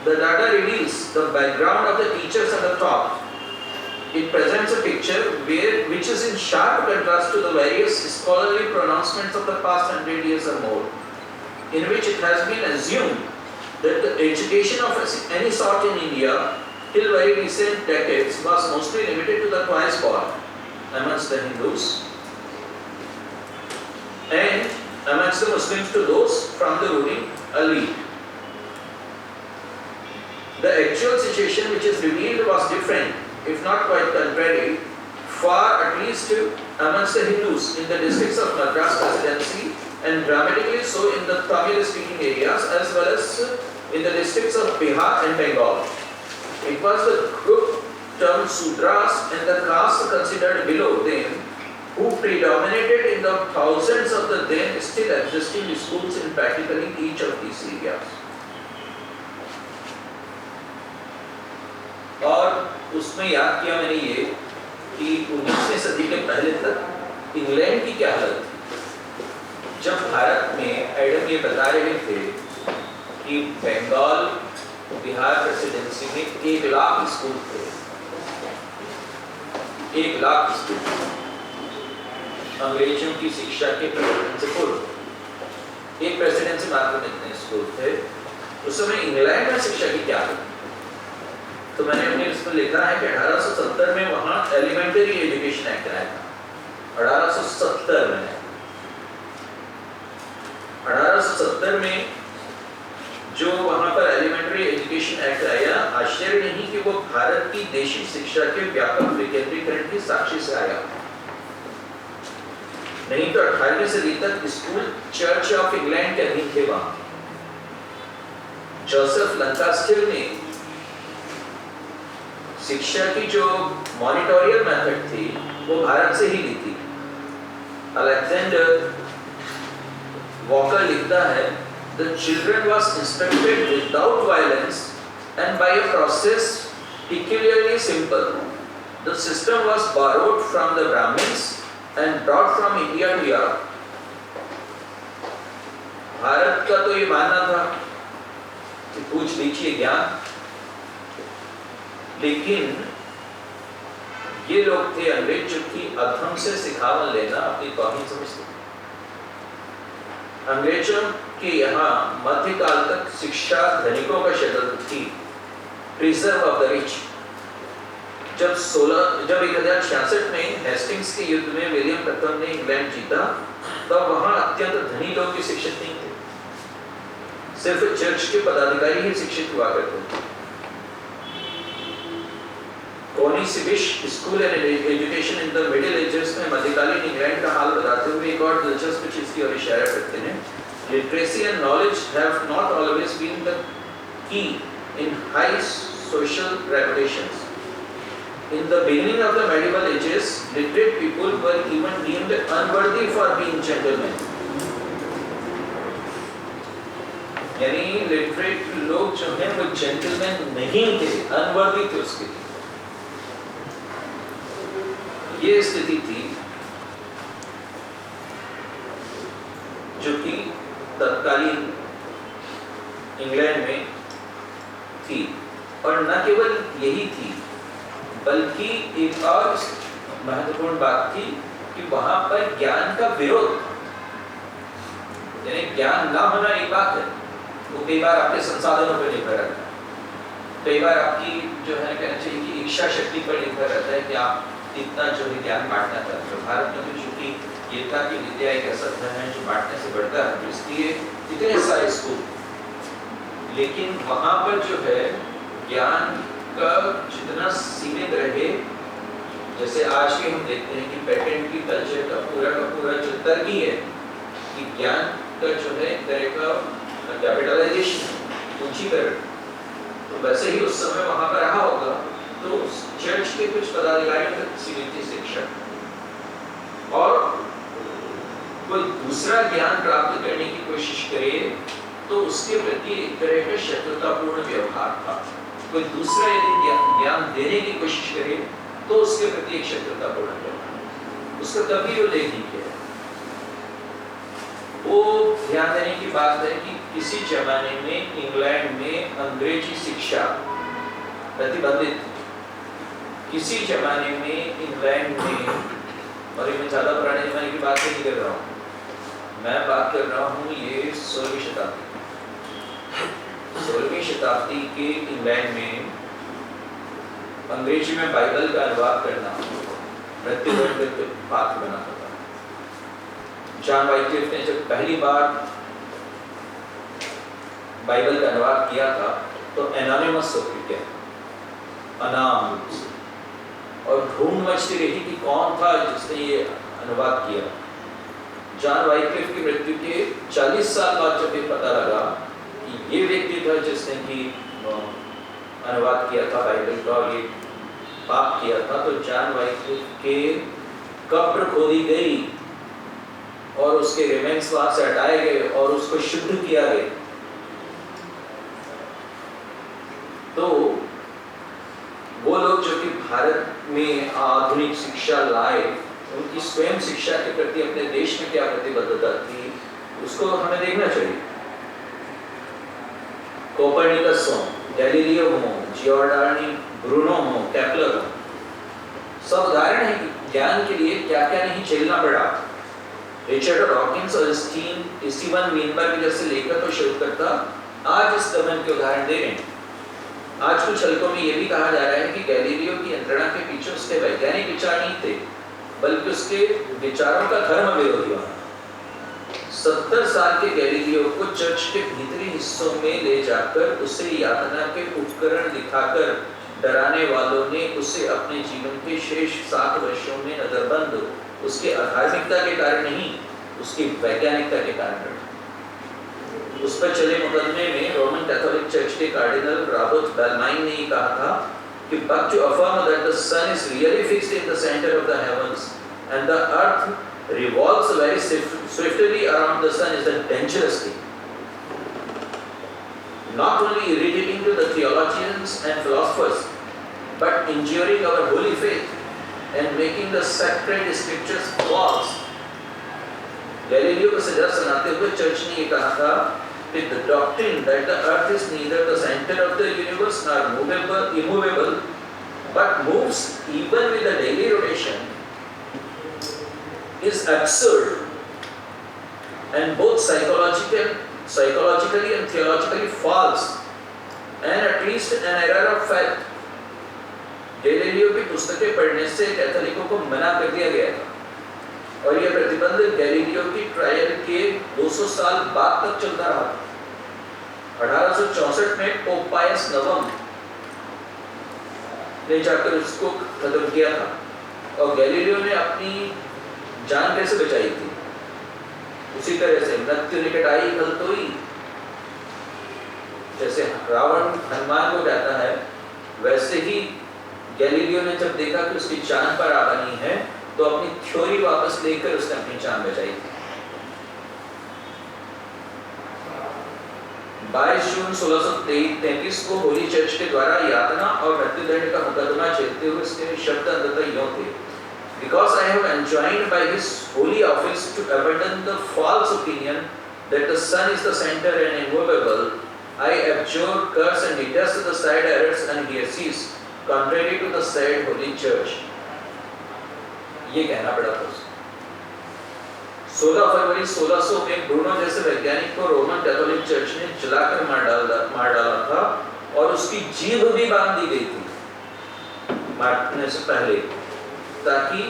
The data reveals the background of the teachers at the top. It presents a picture which is in sharp contrast to the various scholarly pronouncements of the past 100 years or more, in which it has been assumed that the education of any sort in India till very recent decades was mostly limited to the twice born amongst the Hindus and amongst the Muslims to those from the ruling elite. The actual situation which is revealed was different, if not quite contrary, far at least amongst the Hindus in the districts of Madras Presidency, and dramatically so in the Tamil-speaking areas as well as in the districts of Bihar and Bengal. It was the group termed Sudras and the caste considered below them who predominated in the thousands of the then still existing schools in practically each of these areas. और उसमें याद किया मैंने ये कि 19वीं सदी के पहले तक इंग्लैंड की क्या हालत थी। जब भारत में एडम ये बता रहे थे कि बंगाल बिहार प्रेसिडेंसी में 1 लाख स्कूल थे, 1 लाख स्कूल अंग्रेजों की शिक्षा के प्रवर्तन से पूर्व एक प्रेसिडेंसी मात्र में इतने स्कूल थे। उस समय इंग्लैंड में शिक्षा की क्या हालत। तो मैंने अपने इसमें लिखा है कि 1870 में वहाँ एलिमेंट्री एजुकेशन एक्ट आया था। 1870 में 1870 में जो वहाँ पर एलिमेंट्री एजुकेशन एक्ट आया, आश्चर्य नहीं कि वो भारत की देशी शिक्षा के व्यापक विकेंद्रीकरण की साक्षी से आया। नहीं तो 18वीं सदी तक स्कूल चर्च ऑफ इंग्लैंड के अधीन थे। वहाँ जोसेफ लंकास्टर ने शिक्षा की जो मॉनिटोरियल मेथड थी वो भारत से ही ली थी। अलेक्जेंडर वॉकर लिखता है, The children was instructed without violence and by a process peculiarly simple. The system was borrowed from the Brahmins and brought from India to Europe. Bharat का तो ये मानना था कि पूछ लीजिए ज्ञान, लेकिन ये लोग थे अंग्रेज जो कि अधम से सिखावन लेना अपनी तौहीन समझते। अंग्रेजों के यहाँ मध्यकाल तक शिक्षा धनिकों का शब्द थी, प्रिजर्व ऑफ द रिच। जब 1066 में हेस्टिंग्स के युद्ध में विलियम प्रथम ने इंग्लैंड जीता, तब वहां अत्यंत धनी लोग भी शिक्षित नहीं थे, सिर्फ चर्च के पदाधिकारी ही शिक्षित हुआ करते थे। कोनिसिबिश school and education in the middle ages में मध्यकालीन इंग्लैंड का हाल बताते हुए एक और दिलचस्प चीज की ओर इशारा करते हैं। Literacy and knowledge have not always been the key in high social reputations. In the beginning of the medieval ages, literate people were even deemed unworthy for being gentlemen. यानी लिटरेट लोग जो हैं वो जेंटलमैन नहीं थे, unworthy थे उसके लिए। ये स्थिति थी जो कि तत्कालीन इंग्लैंड में थी, और न केवल यही थी बल्कि एक और महत्वपूर्ण बात थी कि वहां पर ज्ञान का विरोध, यानी ज्ञान ना होना एक बात है, वो कई बार आपके संसाधनों पर निर्भर रहता है, कई बार आपकी जो है कहना चाहिए कि इच्छा शक्ति पर निर्भर रहता है कि आप इतना जो है ज्ञान बांटना चाहते हो। भारत में तो चूंकि ये था कि विद्या एक ऐसा धन है जो बांटने से बढ़ता है, तो इसलिए इतने सारे स्कूल, लेकिन वहां पर जो है ज्ञान का जितना सीमित रहे, जैसे आज के हम देखते हैं कि पेटेंट की कल्चर का पूरा जो तर्क ही है कि ज्ञान का जो है एक तरह का कैपिटलाइजेशन, पूंजीकरण, तो वैसे ही उस समय वहां पर रहा होगा। तो चर्च के कुछ पदाधिकारियों तक सीमित थी शिक्षा, और कोई दूसरा ज्ञान प्राप्त करने की कोशिश करे तो उसके प्रति एक तरह का शत्रुतापूर्ण व्यवहार था। कोई दूसरा यदि ज्ञान देने की कोशिश करे तो उसके प्रति एक शत्रुतापूर्ण व्यवहार, उसका कभी उल्लेख नहीं किया। वो ध्यान देने की बात है कि किसी जमाने में इंग्लैंड में अंग्रेजी शिक्षा प्रतिबंधित, किसी जमाने में इंग्लैंड में, और मैं ज्यादा पुराने जमाने की बात नहीं कर रहा हूँ, मैं बात कर रहा हूँ ये 16वीं शताब्दी 16वीं शताब्दी के इंग्लैंड में अंग्रेजी में बाइबल का अनुवाद करना मृत्युदंड पात्र बना था। जॉन वाइक्लिफ ने जब पहली बार बाइबल का अनुवाद किया था तो एनोनिमस होकर किया, अनाम रूप से, और ढूंढ मचती रही कि कौन था जिसने ये अनुवाद किया। जॉन वाइक्लिफ की मृत्यु के 40 साल बाद जब ये पता लगा कि ये व्यक्ति था जिसने कि अनुवाद किया था बाइबल का और ये पाप किया था, तो जॉन वाइक्लिफ के कब्र खोदी गई और उसके रिमेन्स वहां से हटाए गए और उसको शुद्ध किया गया। तो वो लोग जो कि भारत में आधुनिक शिक्षा लाए, उनकी स्वयं शिक्षा के प्रति अपने देश में क्या प्रतिबद्धता थी उसको हमें देखना चाहिए। कोपरनिकस हो, गैलीलियो हो, जियोर्डानी ब्रूनो हो, केपलर हो, सब उदाहरण है कि ज्ञान के लिए क्या क्या नहीं झेलना पड़ा। रिचर्ड डॉकिंस और स्टीवन वीनबर्ग जैसे लेखक और शोधकर्ता आज इस दमन के उदाहरण दे रहे हैं। आज कुछ हलकों में यह भी कहा जा रहा है कि गैलीलियो की यंत्रणा के पीछे उसके वैज्ञानिक विचार नहीं थे, बल्कि उसके विचारों का धर्म विरोधी होना। 70 साल के गैलीलियो को चर्च के भीतरी हिस्सों में ले जाकर उसे यातना के उपकरण दिखाकर डराने वालों ने उसे अपने जीवन के शेष 7 वर्षों में नजरबंद उसके अधार्मिकता के कारण नहीं, उसकी वैज्ञानिकता के कारण। उस पर चले मुकदमे में रोमन कैथोलिक चर्च के कार्डिनल रॉबर्ट बेलमाइन ने कहा था कि but to affirm that the sun is really fixed in the center of the heavens and the earth revolves very swiftly around the sun is a dangerous thing, not only irritating to the theologians and philosophers but injuring our holy faith and making the sacred scriptures false. Galileo को सजा सुनाते हुए church ने ये कहा था कि the doctrine that the earth is neither the center of the universe nor immovable, but moves even with the daily rotation, is absurd and both psychologically and theologically false, and at least an error of fact. Galileo की पुस्तकें पढ़ने से कैथोलिकों को मना कर दिया गया था और यह प्रतिबंध गैलीलियो की ट्रायल के 200 साल बाद तक चलता रहा। 1864 में पोप पायस नवम ने जाकर उसको खत्म किया था और गैलीलियो ने अपनी जान कैसे बचाई थी? उसी तरह से मृत्यु निकट आई कल तोई, जैसे रावण हनुमान को कहता है, वैसे ही गैलीलियो ने जब देखा कि उसकी जान पर आ बनी है तो अपनी थ्योरी वापस लेकर उसने अपनी जान बचाई थी। 22 जून 1633 को होली चर्च के द्वारा यातना और मृत्युदंड का मुकदमा चलते हुए उसके शब्द अंततः यूं थे: Because I have enjoined by his holy office to abandon the false opinion that the sun is the center and immovable, I abjure, curse and detest the said errors and heresies contrary to the said holy church. ये कहना पड़ा था। 16 फरवरी 1600 में Bruno जैसे वैज्ञानिक को Roman Catholic church ने जलाकर मार डाला था और उसकी जीभ भी बांध दी गई थी मारने से पहले, ताकि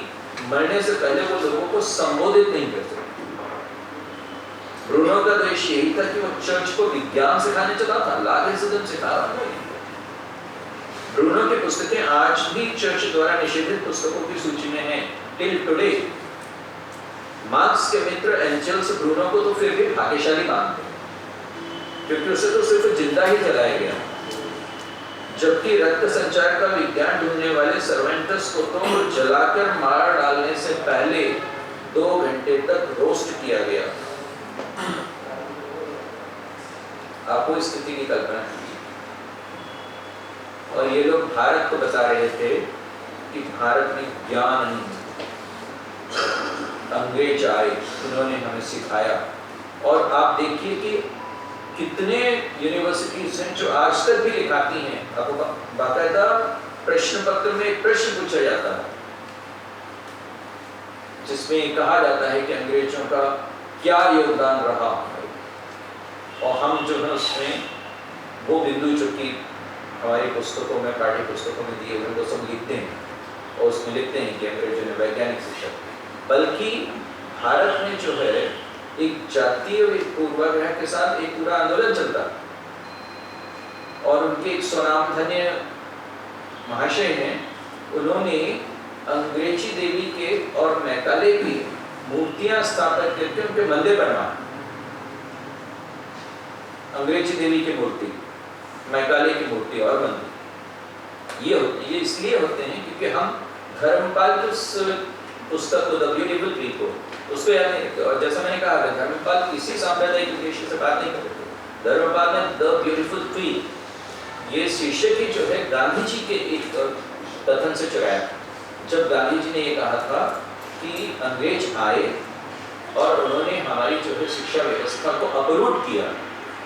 मरने से पहले वो लोगों को संबोधित नहीं कर सके। ब्रूनो का दोष यही था कि वो चर्च को विज्ञान सिखाने चला था, लागिज्म सिखा रहा था। ब्रूनो की पुस्तकें आज भी चर्च द्वारा निषेधित पुस्तकों की सूची में हैं टिल टुडे। मार्क्स के मित्र एंजेल्स ब्रूनो को तो फिर भी भाग्यशाली मानते हैं, क्योंकि उसे तो सिर्फ जिंदा ही जलाया गया, जबकि रक्त संचार का विज्ञान ढूंढने वाले सर्वेंटस को तो जलाकर मार डालने से पहले 2 घंटे तक रोस्ट किया गया। आपको इस स्थिति की कल्पना कीजिए। और ये लोग भारत को बता रहे थे कि भारत में ज्ञान नहीं, अंग्रेज आए, उन्होंने हमें सिखाया। और आप देखिए कि कितने यूनिवर्सिटीज हैं जो आज तक भी लिखाती हैं, आपको बाकायदा प्रश्न पत्र में एक प्रश्न पूछा जाता है जिसमें कहा जाता है कि अंग्रेजों का क्या योगदान रहा, और हम जो है उसमें वो बिंदु जो कि हमारी पुस्तकों में, पाठ्य पुस्तकों में दिए हुए, वो सब लिखते हैं और उसमें लिखते हैं कि अंग्रेजों ने वैज्ञानिक शिक्षा, बल्कि भारत में जो है एक जातीय पूर्वाग्रह के साथ एक पूरा आंदोलन चलता और उनके एक स्वनामधन्य महाशय हैं, उन्होंने अंग्रेजी देवी के और मैकाले की मूर्तियां स्थापित करके उनके मंदिर बनवाए। अंग्रेजी देवी की मूर्ति, मैकाले की मूर्ति और मंदिर ये इसलिए होते हैं क्योंकि हम धर्मपाल की उस पुस्तक को, द ब्यूटीफुल ट्री को, उसको याद नहीं रखते। और जैसा मैंने कहा, धर्मपाल किसी सांप्रदायिक उद्देश्य से बात नहीं करते। धर्मपाल ने द ब्यूटीफुल ट्री ये शीर्षक ही जो है गांधी जी के एक कथन से चुराया, जब गांधी जी ने ये कहा था कि अंग्रेज आए और उन्होंने हमारी जो है शिक्षा व्यवस्था को अपरूट किया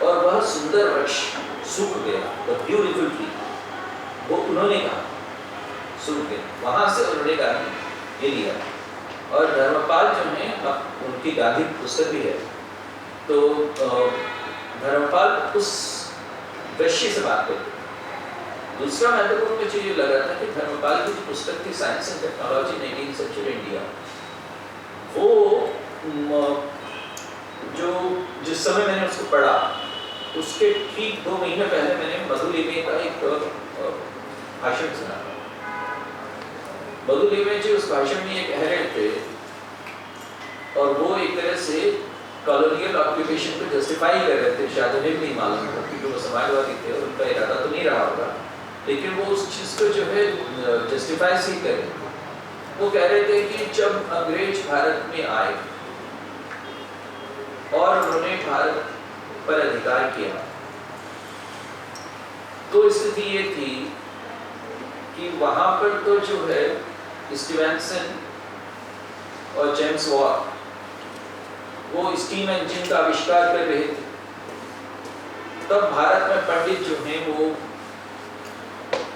और वह सुंदर वृक्ष सूख गया, द ब्यूटीफुल ट्री, वो उन्होंने कहा सूख गया। वहां से उन्होंने गांधी ये लिया। और धर्मपाल जो है, उनकी गांधी पुस्तक भी है, तो धर्मपाल उस दृश्य से बात करते। दूसरा महत्वपूर्ण मुझे ये लगा था कि धर्मपाल की जो पुस्तक थी science and technology 19th century India, वो जो जिस समय मैंने उसको पढ़ा उसके ठीक 2 महीने पहले मैंने मधु लिमे का एक भाषण सुना। मधु लिमे जी उस भाषण में ये कह रहे थे, और वो एक तरह से कॉलोनियल ऑक्यूपेशन को जस्टिफाई कर रहे थे, शायद उन्हें भी नहीं मालूम था क्योंकि वो समाजवादी थे और उनका इरादा तो नहीं रहा होगा, लेकिन वो उस चीज़ को जो है जस्टिफाई ही करे। वो कह रहे थे कि जब अंग्रेज भारत में आए और उन्होंने भारत पर अधिकार किया, तो स्थिति ये थी कि वहां पर तो जो है स्टीवेंसन और जेम्स वॉट वो स्टीम इंजन का आविष्कार कर रहे थे, तब भारत में पंडित जो हैं वो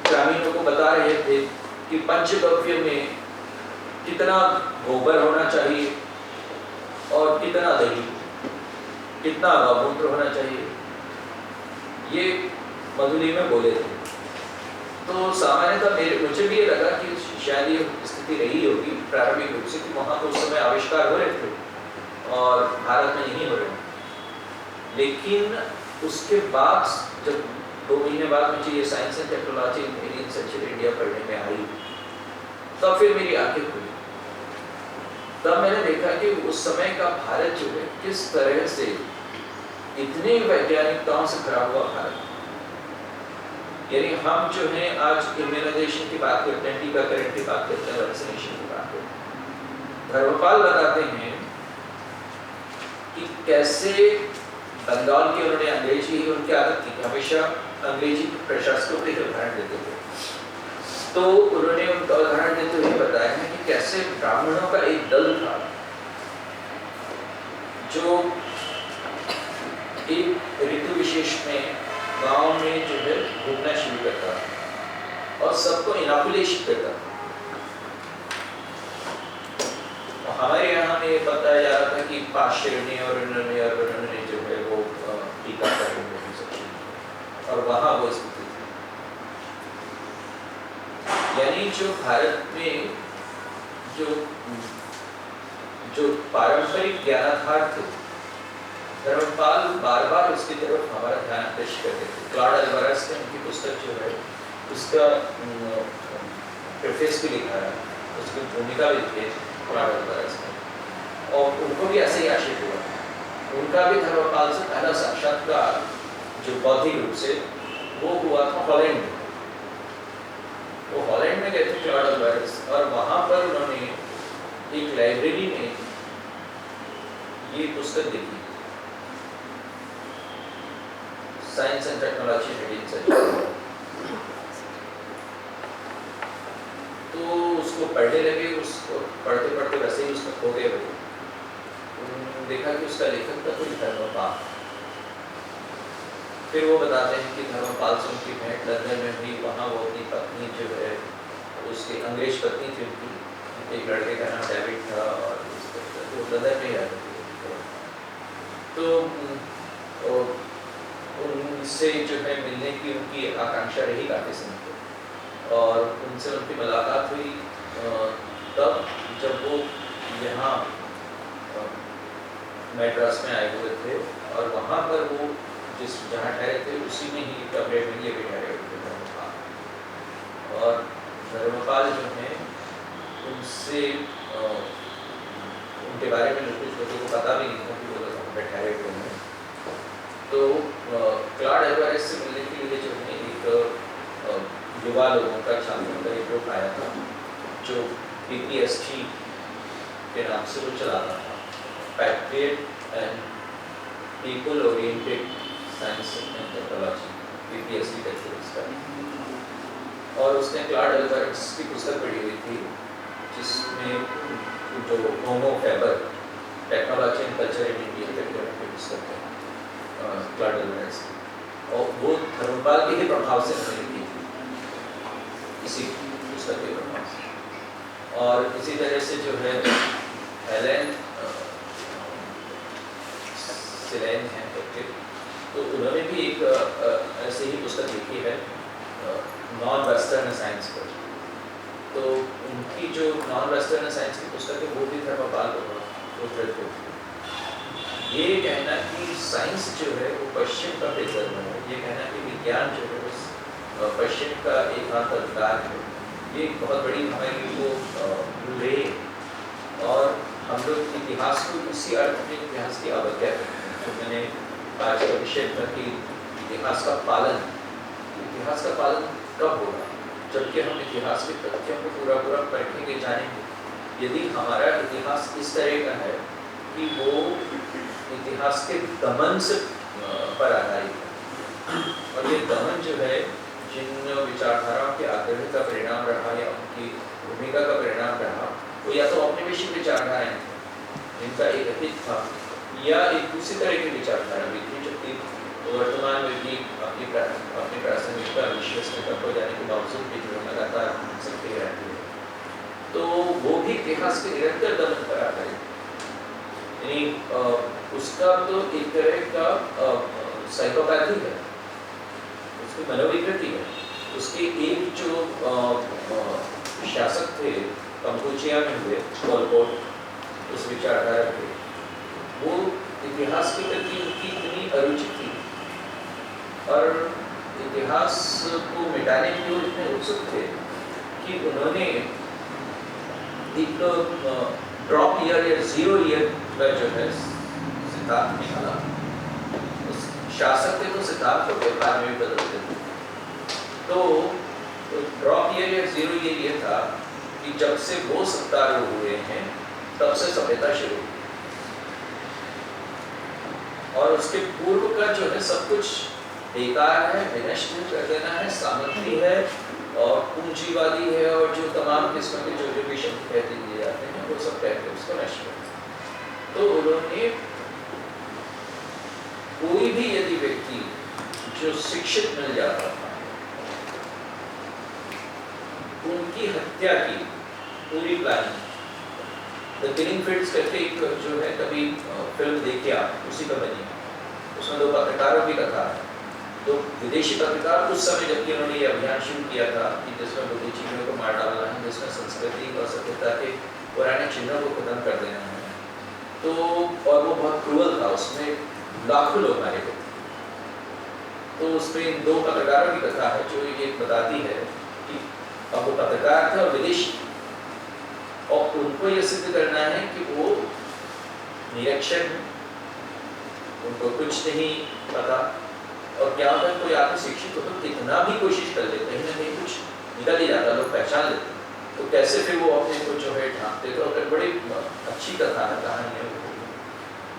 ग्रामीणों को बता रहे थे कि पंचगव्य में कितना गोबर होना चाहिए और कितना दही, कितना गौमूत्र होना चाहिए, ये मधुली में बोले थे। तो सामान्यतः मुझे भी ये लगा कि शायद ये स्थिति रही होगी प्रारंभिक रूप से कि वहाँ तो उस समय आविष्कार हो रहे थे और भारत में नहीं हो रहे, लेकिन उसके बाद जब 2 महीने बाद मुझे ये science and technology in century India पढ़ने में आई, तब फिर मेरी आंखें खुली। तब मैंने देखा कि उस समय का भारत जो है किस तरह से इतने वैज्ञानिकताओं से भरा हुआ भारत, यानी हम जो है आज इम्यूनाइजेशन की बात करते हैं, टीकाकरण की बात करते हैं, वैक्सीनेशन की बात करते हैं। धर्मपाल बताते हैं कि कैसे बंगाल के उन्होंने अंग्रेजी ही उनकी आदत थी, हमेशा अंग्रेजी प्रशासकों के उदाहरण देते थे, तो उन्होंने उनका उदाहरण देते हुए बताया है कि कैसे ब्राह्मणों का एक दल था जो एक ऋतु विशेष में गांव में जो है घूमना शुरू करता और सबको इनॉकुलेशन करता। और हमारे यहाँ में बताया जा रहा था कि पाश्चर्य ने और उन्होंने जो है वो टीकाकरण में सब, और वहाँ वो स्थिति थी। यानी जो भारत में जो पारंपरिक ज्ञानाधार थे, धर्मपाल बार बार उसकी तरफ हमारा ध्यान आकर्षित करते थे। क्लॉड अल्वारेज ने उनकी पुस्तक जो है उसका प्रेफेस भी लिखा है, उसकी भूमिका भी लिखी है क्लॉड अल्वारेज ने, और उनको भी ऐसे ही आश्चर्य हुआ। उनका भी धर्मपाल से पहला साक्षात्कार जो बौद्धिक रूप से वो हुआ था हॉलैंड में। वो हॉलैंड में गए थे क्लॉड अल्वारेज, और वहाँ पर उन्होंने एक लाइब्रेरी में ये पुस्तक देखी, science and technology in century. तो उसको पढ़ने लगे, उसको पढ़ते पढ़ते वैसे ही उसमें खो गए भाई। उन्होंने देखा कि उसका लेखक था कोई धर्मपाल। फिर वो बताते हैं कि धर्मपाल से उनकी भेंट लंदन में हुई, वहाँ वो अपनी पत्नी जो है उसकी अंग्रेज पत्नी थी उनकी, एक लड़के का नाम डेविड था और वो लंदन में ही रहते थे। तो उनसे जो है मिलने की उनकी आकांक्षा रही काफ़ी समय तक, और उनसे उनकी मुलाकात हुई तब जब वो यहाँ मैड्रास में आए हुए थे, और वहाँ पर वो जहाँ ठहरे थे उसी में ही कमरे में ये भी ठहरे हुए थे धर्मपाल। और धर्मपाल जो हैं उनसे उनके बारे में कुछ लोगों को पता भी नहीं था कि वो लोग ठहरे हुए हैं। तो क्लॉड अल्वारेज से मिलने के लिए जो है एक युवा लोगों का छात्रों का एक ग्रुप आया था जो PPST के नाम से वो चलाता था, patriot and people oriented science and technology, PPST का। और उसने क्लॉड अल्वारेज की पुस्तक पढ़ी हुई थी जिसमें जो homo faber technology and culture in India की पुस्तक है क्लॉड अल्वारेज, और वो धर्मपाल के ही प्रभाव से मैंने लिखी थी, इसी पुस्तक के प्रभाव से। और इसी तरह से जो है एलन सिलेन है, तो उन्होंने भी एक ऐसी ही पुस्तक लिखी है नॉन वेस्टर्न साइंस पर। तो उनकी जो नॉन वेस्टर्न साइंस की पुस्तक है वो भी धर्मपाल को उद्धृत होती है। ये कहना कि साइंस जो है वो पश्चिम का प्रिजर्व है, ये कहना कि विज्ञान जो है वो पश्चिम का एकांत अधिकार है, ये बहुत बड़ी हमारी वो भूल रही है। और हम लोग इतिहास को उसी अर्थ में इतिहास की अवज्ञा करते हैं। तो मैंने आज का विषय था कि इतिहास का पालन कब होगा, जबकि हम इतिहास के तथ्यों को पूरा पढ़ेंगे, जानेंगे। यदि हमारा इतिहास इस तरह का है कि वो इतिहास के दमन से पर आधारित है, और ये दमन जो है जिन विचारधाराओं के आग्रह का परिणाम रहा या उनकी भूमिका का परिणाम रहा, वो या तो औपनिवेशिक विचारधाराएं जिनका एक हित था, या एक दूसरी तरह की विचारधारा भी थी, जबकि वर्तमान में भी अपनी प्रासंगिकता विश्वसनीयता हो जाने के बावजूद भी जो लगातार सक्रिय रहती है। तो वो भी इतिहास के निरंतर दमन पर आधारित, यानी उसका तो एक तरह का साइकोपैथी है, उसकी मनोविकृति है। उसके एक जो शासक थे कंबोडिया में हुए, पोल पोट, उस विचारधारा के, वो इतिहास के प्रति उनकी इतनी अरुचि थी और इतिहास को मिटाने की ओर इतने उत्सुक थे कि उन्होंने एक ड्रॉप ईयर या 0 ईयर का जो है सिद्धांत निकाला। उस शासक थे तो सिद्धांत को व्यापार में बदलते थे। तो ड्रॉप ईयर या 0 ईयर ये था कि जब से वो सत्तारूढ़ हुए हैं तब से सभ्यता शुरू, और उसके पूर्व का जो है सब कुछ बेकार है, विनष्ट कर देना है, सामग्री है और पूंजीवादी है, और जो तमाम किस्म के जो भी शब्द कहते दिए जाते हैं वो सब कहते उसको नष्ट कर। तो उन्होंने कोई भी यदि व्यक्ति जो शिक्षित मिल जाता था उनकी हत्या की पूरी प्लानिंग, द किलिंग फील्ड्स करके एक जो है कभी फिल्म देखिए आप, उसी पर बनी, उसमें 2 पत्रकारों की कथा है। 2 विदेशी पत्रकार उस समय जबकि उन्होंने ये अभियान शुरू किया था कि जिसमें बुद्धिजीवियों को मार डालना है, जिसमें संस्कृति और सभ्यता के पुराने चिन्हों को खत्म कर देना है, तो और वो बहुत क्रूअल था, उसमें लाखों लोग मारे गए। तो उसमें 2 पत्रकारों की कथा है जो ये बताती है कि अब वो पत्रकार थे और विदेशी, और उनको ये सिद्ध करना है कि वो निरक्षर हैं, उनको कुछ नहीं पता, और क्या होता है कोई आदमी शिक्षित होता तो कितना भी कोशिश कर ले, कहीं ना कहीं कुछ निकल ही जाता, लोग पहचान लेते, तो कैसे फिर वो अपने को जो है ढांकते। तो अगर बड़ी अच्छी कथा है, कहानी है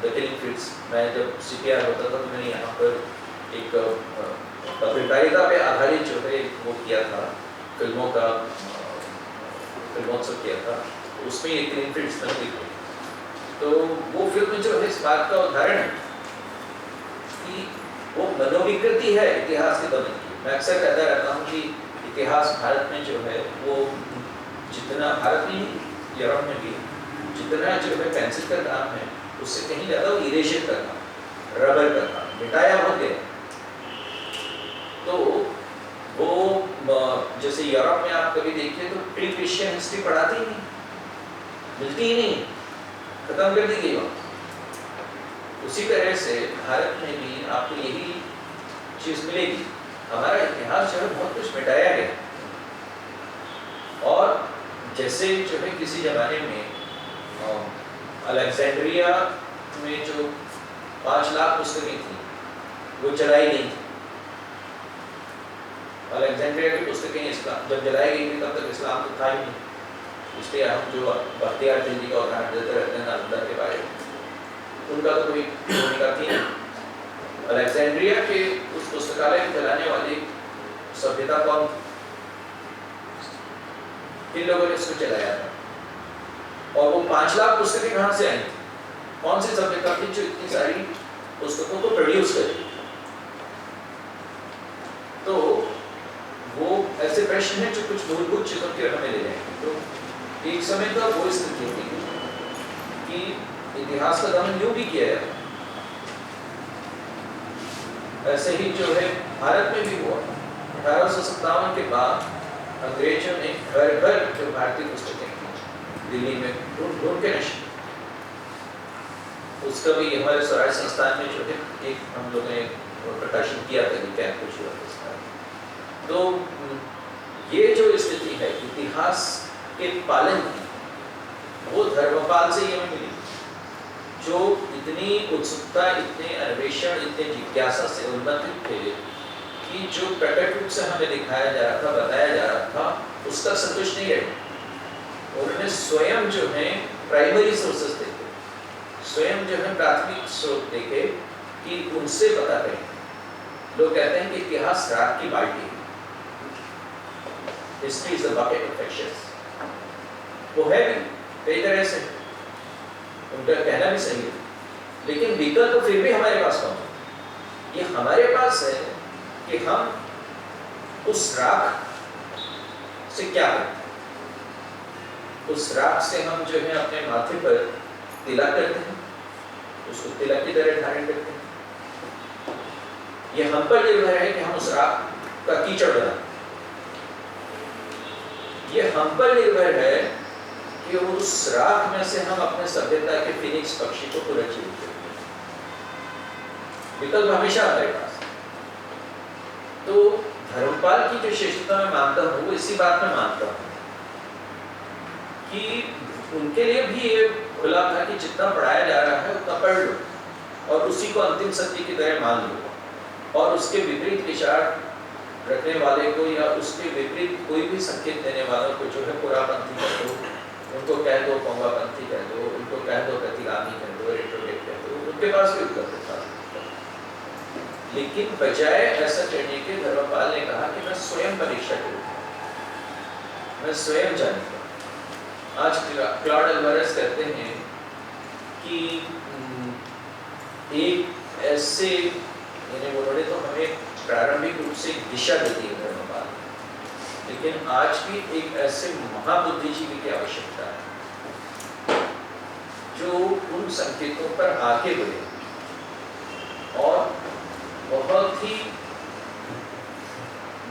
द किलिंग फील्ड्स। मैं जब CPR होता था तो मैंने यहाँ पर एक पत्रकारिता पे आधारित जो है वो किया था, फिल्मों का फिल्मोत्सव किया था, उसमें एक किलिंग फील्ड्स में दिखी। तो वो फिल्म जो है इस बात का उदाहरण है कि वो मनोविकृति है इतिहास के दमन की। मैं अक्सर कहता रहता हूँ कि इतिहास भारत में जो है वो जितना, भारत में ही यूरोप में भी जितना जो है पेंसिल का काम है उससे कहीं ज़्यादा वो इरेजर का काम, रबर का काम, मिटाया बहुत गया। तो वो जैसे यूरोप में आप कभी देखिए तो प्री क्रिश्चियन हिस्ट्री पढ़ाती ही नहीं, मिलती ही नहीं, खत्म कर दी गई वहाँ। उसी तरह से भारत में भी आपको यही चीज मिलेगी, हमारा इतिहास जो है बहुत कुछ मिटाया गया। और जैसे जो है किसी जमाने में अलेक्जेंड्रिया में जो 5 लाख पुस्तकें थी वो जलाई गई थी। अलेक्जेंड्रिया की पुस्तकें इस्लाम जब जलाई गई थी तब तक इस्लाम तो था ही नहीं, इसलिए हम जो बख्तियार खिलजी का उदाहरण देते रहते हैं नालंदा के बारे में, उनका तो कोई भूमिका थी नहीं। अलेक्जेंड्रिया के उस पुस्तकालय को चलाने वाली सभ्यता कौन थी? किन लोगों ने इसको चलाया था? और वो 5 लाख पुस्तकें कहाँ से आई थी? कौन सी सभ्यता थी जो इतनी सारी पुस्तकों को प्रोड्यूस करी? तो वो ऐसे प्रश्न हैं जो कुछ मूलभूत चीजों की हमें ले जाएंगे। तो एक समय का वो स्थिति थी कि इतिहास का दमन यूं भी किया जाता, ऐसे ही जो है भारत में भी हुआ। 1857 के बाद अंग्रेजों ने घर घर जो भारतीय पुस्तकें थी दिल्ली में ढूंढ के नष्ट, उसका भी हमारे स्वराज संस्थान में जो है एक हम लोगों ने प्रकाशन किया था कि क्या कुछ हुआ था। तो ये जो स्थिति है इतिहास के पालन की, वो धर्मपाल से ये हमें मिली, जो इतनी उत्सुकता, इतने अन्वेषण, इतने जिज्ञासा से उन्मत्त थे कि जो प्रकट रूप से हमें दिखाया जा रहा था, बताया जा रहा था, उसका संतुष्ट नहीं रहे। उन्होंने स्वयं जो है प्राइमरी सोर्सेस देखे, स्वयं जो है प्राथमिक स्रोत देखे कि उनसे पता करें। लोग कहते हैं कि इतिहास रात की बाल्टी है, history is the bucket of fishes. वो है भी कई तरह से, उनका कहना भी सही है, लेकिन विकल्प तो फिर भी हमारे पास कौन है? ये हमारे पास है कि हम उस राख से क्या करें। उस राख से हम जो है अपने माथे पर तिलक करते हैं, उसको तिलक की तरह धारण करते हैं। ये हम पर निर्भर है कि हम उस राख का कीचड़ बनाएं। ये हम पर निर्भर है कि उस राख में से हम अपने सभ्यता के फिनिक्स पक्षी को पुनर्जीवित करें। विकल्प हमेशा हमारे पास। तो धर्मपाल की जो श्रेष्ठता मैं मानता हूँ, वो इसी बात में मानता हूँ कि उनके लिए भी ये खुला था कि जितना पढ़ाया जा रहा है उतना पढ़ लो और उसी को अंतिम सत्य की तरह मान लो, और उसके विपरीत विचार रखने वाले को या उसके विपरीत कोई भी संकेत देने वालों को जो है पुरापंथी कह दो, उनको कह दो पोंगापंथी कह दो, उनको कह दो प्रतिगामी कह दो, रेट्रोग्रेड कह दो, उनके पास भी उपलब्ध था। लेकिन बजाय ऐसा करने के धर्मपाल ने कहा कि मैं स्वयं परीक्षा करूंगा, मैं स्वयं जानूंगा। आज क्लॉड अल्वारेज कहते हैं कि एक ऐसे, यानी उन्होंने तो हमें प्रारंभिक रूप से दिशा देती है धर्मपाल, लेकिन आज भी एक ऐसे महाबुद्धिजीवी की आवश्यकता है जो उन संकेतों पर आगे बढ़े और बहुत ही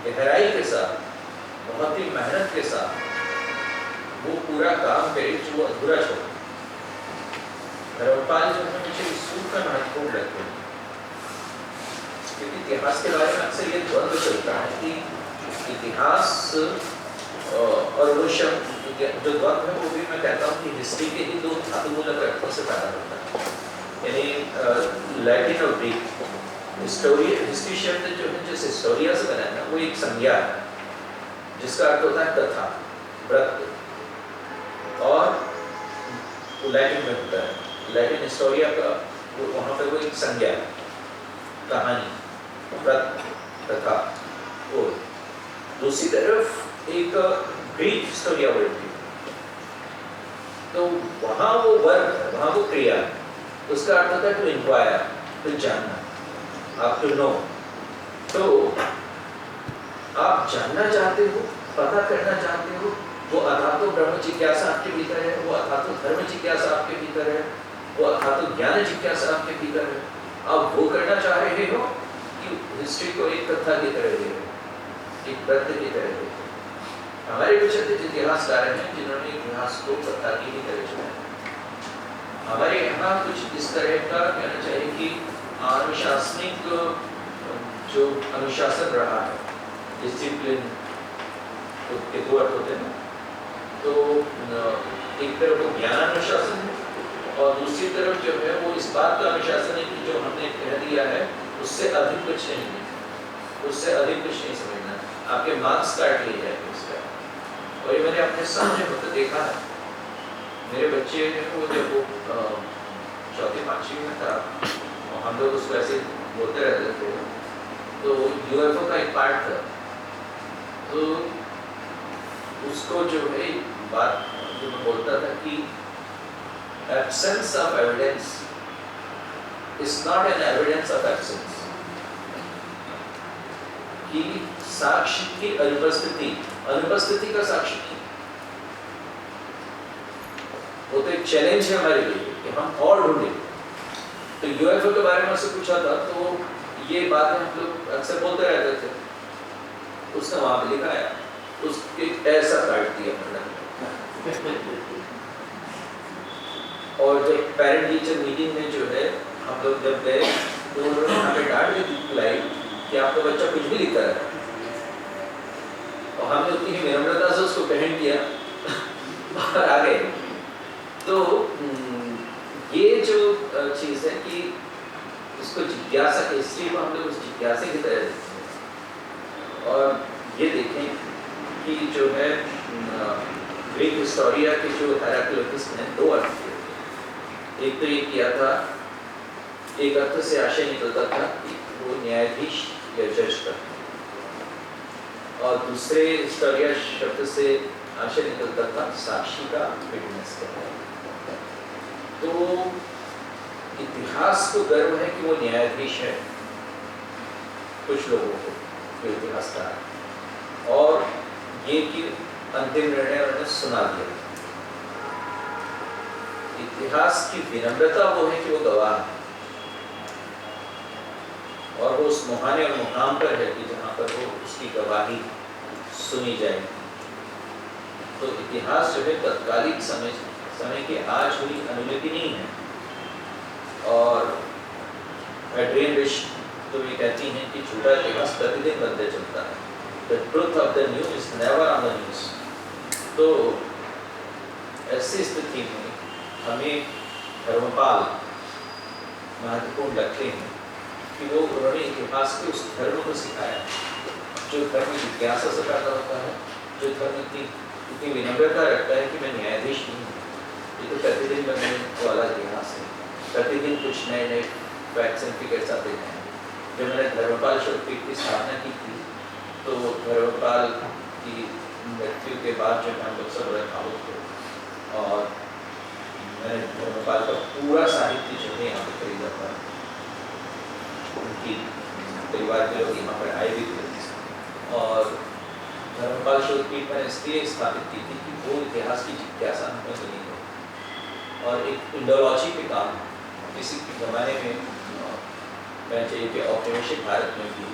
गहराई के साथ, बहुत ही मेहनत के साथ वो पूरा काम करे जो वो अधूरा छोड़े। धर्मपाल जो है मुझे इस सूत्र का महत्वपूर्ण लगते हैं, क्योंकि इतिहास के बारे में अक्सर ये द्वंद्व चलता है कि इतिहास और वो शब्द जो द्वंद्व है वो भी मैं कहता हूँ कि हिस्ट्री के ही दो धातुमूलक अर्थों से पैदा होता है, यानी लैटिन और ग्रीक। हिस्ट्री शब्द जो है, जिस हिस्टोरिया से बना है ना, वो एक संज्ञा है जिसका अर्थ होता है कथा, वृत्त, और लैटिन में होता है, लैटिन हिस्टोरिया का वहाँ पे वो एक संज्ञा है, कहानी, वृत्त, कथा। और दूसरी तरफ एक ग्रीक हिस्टोरिया वर्ड थी, तो वहाँ वो वर्ग है, वहाँ वो क्रिया है, उसका अर्थ होता है टू इंक्वायर, टू जानना, आप टू नो। तो आप जानना चाहते हो, पता करना चाहते हो, वो अथातो ब्रह्म जिज्ञासा आपके भीतर है, वो अथातो धर्म जिज्ञासा आपके भीतर है, वो अथातो ज्ञान जिज्ञासा आपके भीतर है। आप वो करना चाह रहे हो कि हिस्ट्री को एक कथा की तरह ले, एक वृत्त की तरह ले। हमारे कुछ इतिहासकार हैं जिन्होंने इतिहास को कथा की तरह चुना। हमारे यहाँ कुछ इस तरह का कहना चाहिए कि अनुशासनिक जो अनुशासन रहा है, डिसिप्लिन के दो अर्थ होते हैं, तो एक तरफ वो ज्ञान अनुशासन है और दूसरी तरफ जो है वो इस बात का अनुशासन है कि जो हमने कह दिया है उससे अधिक कुछ नहीं है, उससे अधिक कुछ नहीं समझना, आपके मार्क्स काट लिए जाएंगे उसका। और ये मैंने अपने सामने होते देखा है। मेरे बच्चे वो जब वो चौथी पांचवी में था, हम लोग उसको ऐसे बोलते रहते थे, तो यूएफओ का एक पार्ट था, तो उसको जो है बात जो मैं बोलता था कि absence of evidence is not an evidence of absence, कि साक्ष्य की अनुपस्थिति का साक्ष्य नहीं। वो तो एक चैलेंज है हमारे लिए कि हम और ढूंढें। तो यूएफओ के बारे में उससे पूछा था, तो ये बातें हम लोग अक्सर बोलते रहते थे, उसने वहां पे लिखा है, उसके ऐसा काट दिया और जब पेरेंट टीचर मीटिंग में जो है हम लोग जब गए तो उन्होंने हमें डांट भी दिलाई कि आपका बच्चा कुछ भी लिखता है, और हमने उतनी ही विनम्रता से उसको ग्रहण किया और आ गए। तो ये जो चीज़ है कि इसको जिज्ञासा, हिस्ट्री को हम लोग उस जिज्ञासा की तरह देखते हैं। और ये देखें कि जो है ग्रीक हिस्टोरिया के जो हेराक्लिटस ने दो अर्थ किए। एक तो ये किया था, एक अर्थ से आशय निकलता था कि वो न्यायाधीश या जज था, और दूसरे हिस्टोरिया शब्द से आशय निकलता था साक्षी का विटनेस क्या है। तो इतिहास को गर्व है कि वो न्यायाधीश है कुछ लोगों को, जो इतिहासकार, और ये कि अंतिम निर्णय उन्होंने सुना दिया। इतिहास की विनम्रता वो है कि वो गवाह है और वो उस मुहाने और मुकाम पर है कि जहाँ पर वो उसकी गवाही सुनी जाएगी। तो इतिहास जो है तत्कालिक समय की आज हुई अनुलिपि नहीं है। और एड्रियन रिश तो ये कहती हैं कि झूठा इतिहास प्रतिदिन बनते चलता है। The truth of the news is never on the news। तो ऐसी स्थिति में हमें धर्मपाल महत्वपूर्ण लगते हैं कि वो उन्होंने इतिहास के उस धर्म को सिखाया जो धर्म जिज्ञासा से पैदा होता है, जो धर्म इतनी विनम्रता रखता है कि मैं न्यायाधीश नहीं हूँ, ये तो प्रतिदिन बनने वाला इतिहास है। प्रतिदिन कुछ नए नए फैक्ट्स एंड फिगर्स आते हैं। जब मैंने धर्मपाल शोधपीठ की स्थापना की थी तो धर्मपाल की मृत्यु के बाद जो हम लोग सब बड़े भावुक थे और मैंने धर्मपाल का पूरा साहित्य जो है यहाँ पर खरीदा था। उनकी परिवार के लोग यहाँ पर आए भी थे और धर्मपाल शोधपीठ मैंने इसलिए स्थापित की थी कि वो इतिहास की जिज्ञासा हमें बनी हो और एक इंडोलॉजी पे काम। किसी ज़माने में मैं चाहिए कि औपनिवेशिक भारत में भी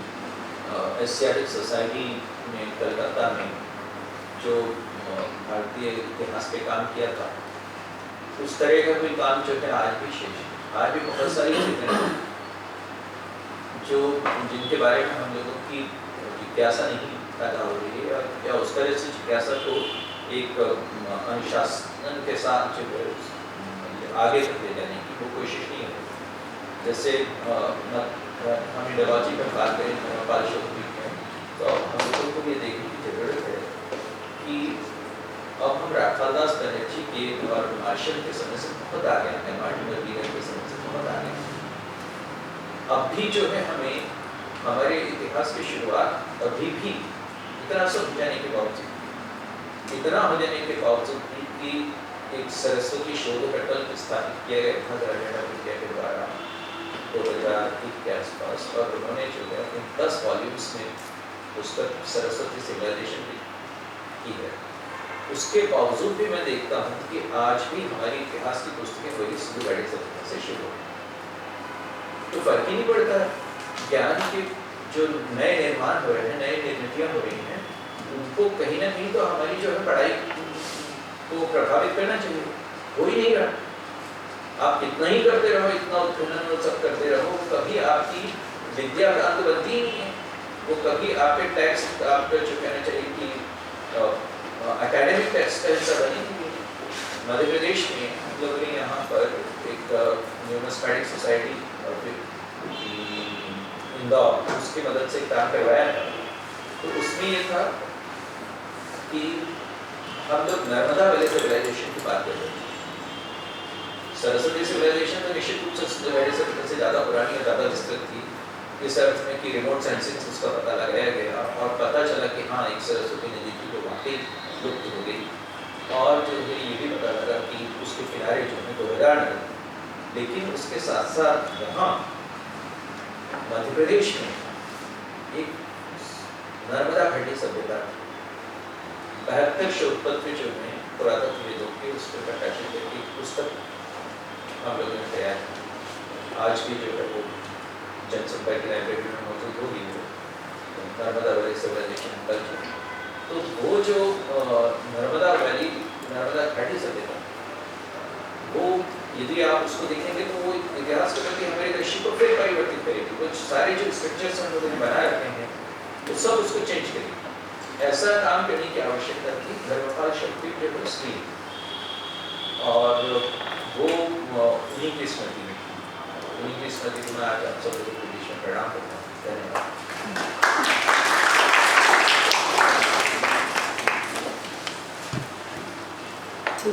एशियाटिक सोसाइटी में कलकत्ता में जो भारतीय इतिहास पे काम किया था, उस तरह का कोई काम जो है आज भी शेष है। आज भी बहुत सारी चीज़ें हैं जो जिनके बारे में हम लोगों की जिज्ञासा नहीं पैदा हो रही है या उस तरह से जिज्ञासा को एक अनुशासन के साथ जो आगे तक ले जाने की वो कोशिश नहीं है। जैसे हम इंडोलॉजी पर बात करें धर्मपाल शोधपीठ में, तो हम लोगों को ये देखने की जरूरत है कि अब हम राखालदास बनर्जी के और मार्शल के समय से बहुत आगे हैं, मार्टिन लूथर किंग के समय से बहुत आगे हैं। अब भी जो है हमें हमारे इतिहास की शुरुआत अभी भी इतना सब हो जाने के बावजूद कि एक सरस्वती शोध पटल स्थापित किया गया था ग्रामीण विद्या के द्वारा 2001 के आसपास, और उन्होंने जो है अपने 10 वॉल्यूम्स में पुस्तक सरस्वती सिविलाइजेशन की है। उसके बावजूद भी मैं देखता हूँ कि आज भी हमारी इतिहास की पुस्तकें वही शुरू से शुरू हो, तो फर्क ही नहीं पड़ता है। ज्ञान के जो नए निर्माण हो रहे हैं, नई निर्मितियाँ हो रही हैं, उनको कहीं ना कहीं तो हमारी जो है पढ़ाई को प्रभावित करना चाहिए। हो ही नहीं रहा। आप कितना ही करते रहो, इतना उत्खनन सब करते रहो, कभी आपकी विद्या का अंत बनती ही नहीं है। वो कभी आपके टेक्स्ट आपका जो कहना चाहिए कि एकेडमिक टेक्स्ट का हिस्सा बनी नहीं। मध्य प्रदेश में हम लोगों ने यहाँ पर एक न्यूमस्मैटिक सोसाइटी इंदौर उसकी मदद से काम करवाया था। तो उसमें ये था कि हम लोग नर्मदा वैली सिविलाइजेशन की बात कर रहे थे। सरस्वती सिविलाइजेशन तो निश्चित रूप से ज़्यादा पुरानी और ज़्यादा विस्तृत थी, इस अर्थ में कि रिमोट सेंसिंग से उसका पता लगाया गया और पता चला कि हाँ एक सरस्वती नदी थी जो वाकई लुप्त हो गई, और जो है ये भी पता लगा कि उसके किनारे जो है 2000 नदी। लेकिन उसके साथ साथ यहाँ मध्य प्रदेश में एक नर्मदा घाटी सभ्यता 72 शोध पत्र जो है पुरातत्व वेदों के उस पर प्रकाशित करके पुस्तक हम लोगों ने तैयार की। आज भी जो है वो जनसंपर्क की लाइब्रेरी में मौजूद होगी, वो नर्मदा वैली सिविलाइजेशन कल्चर। तो वो जो नर्मदा वैली नर्मदा घाटी सभ्यता, वो यदि आप उसको देखेंगे तो वो इतिहास के प्रति हमारी दृष्टि को फिर परिवर्तित करेगी। कुछ सारे जो स्ट्रक्चर्स हम लोगों ने बना रखे हैं वो सब उसको चेंज करेगी। ऐसा काम करने की आवश्यकता थी धर्मपाल शोधपीठ जो है उसकी, और वो उन्हीं की स्मृति में उन्हीं की स्मृति को मैं आज आप सब लोगों के बीच में प्रणाम करता हूँ। धन्यवाद।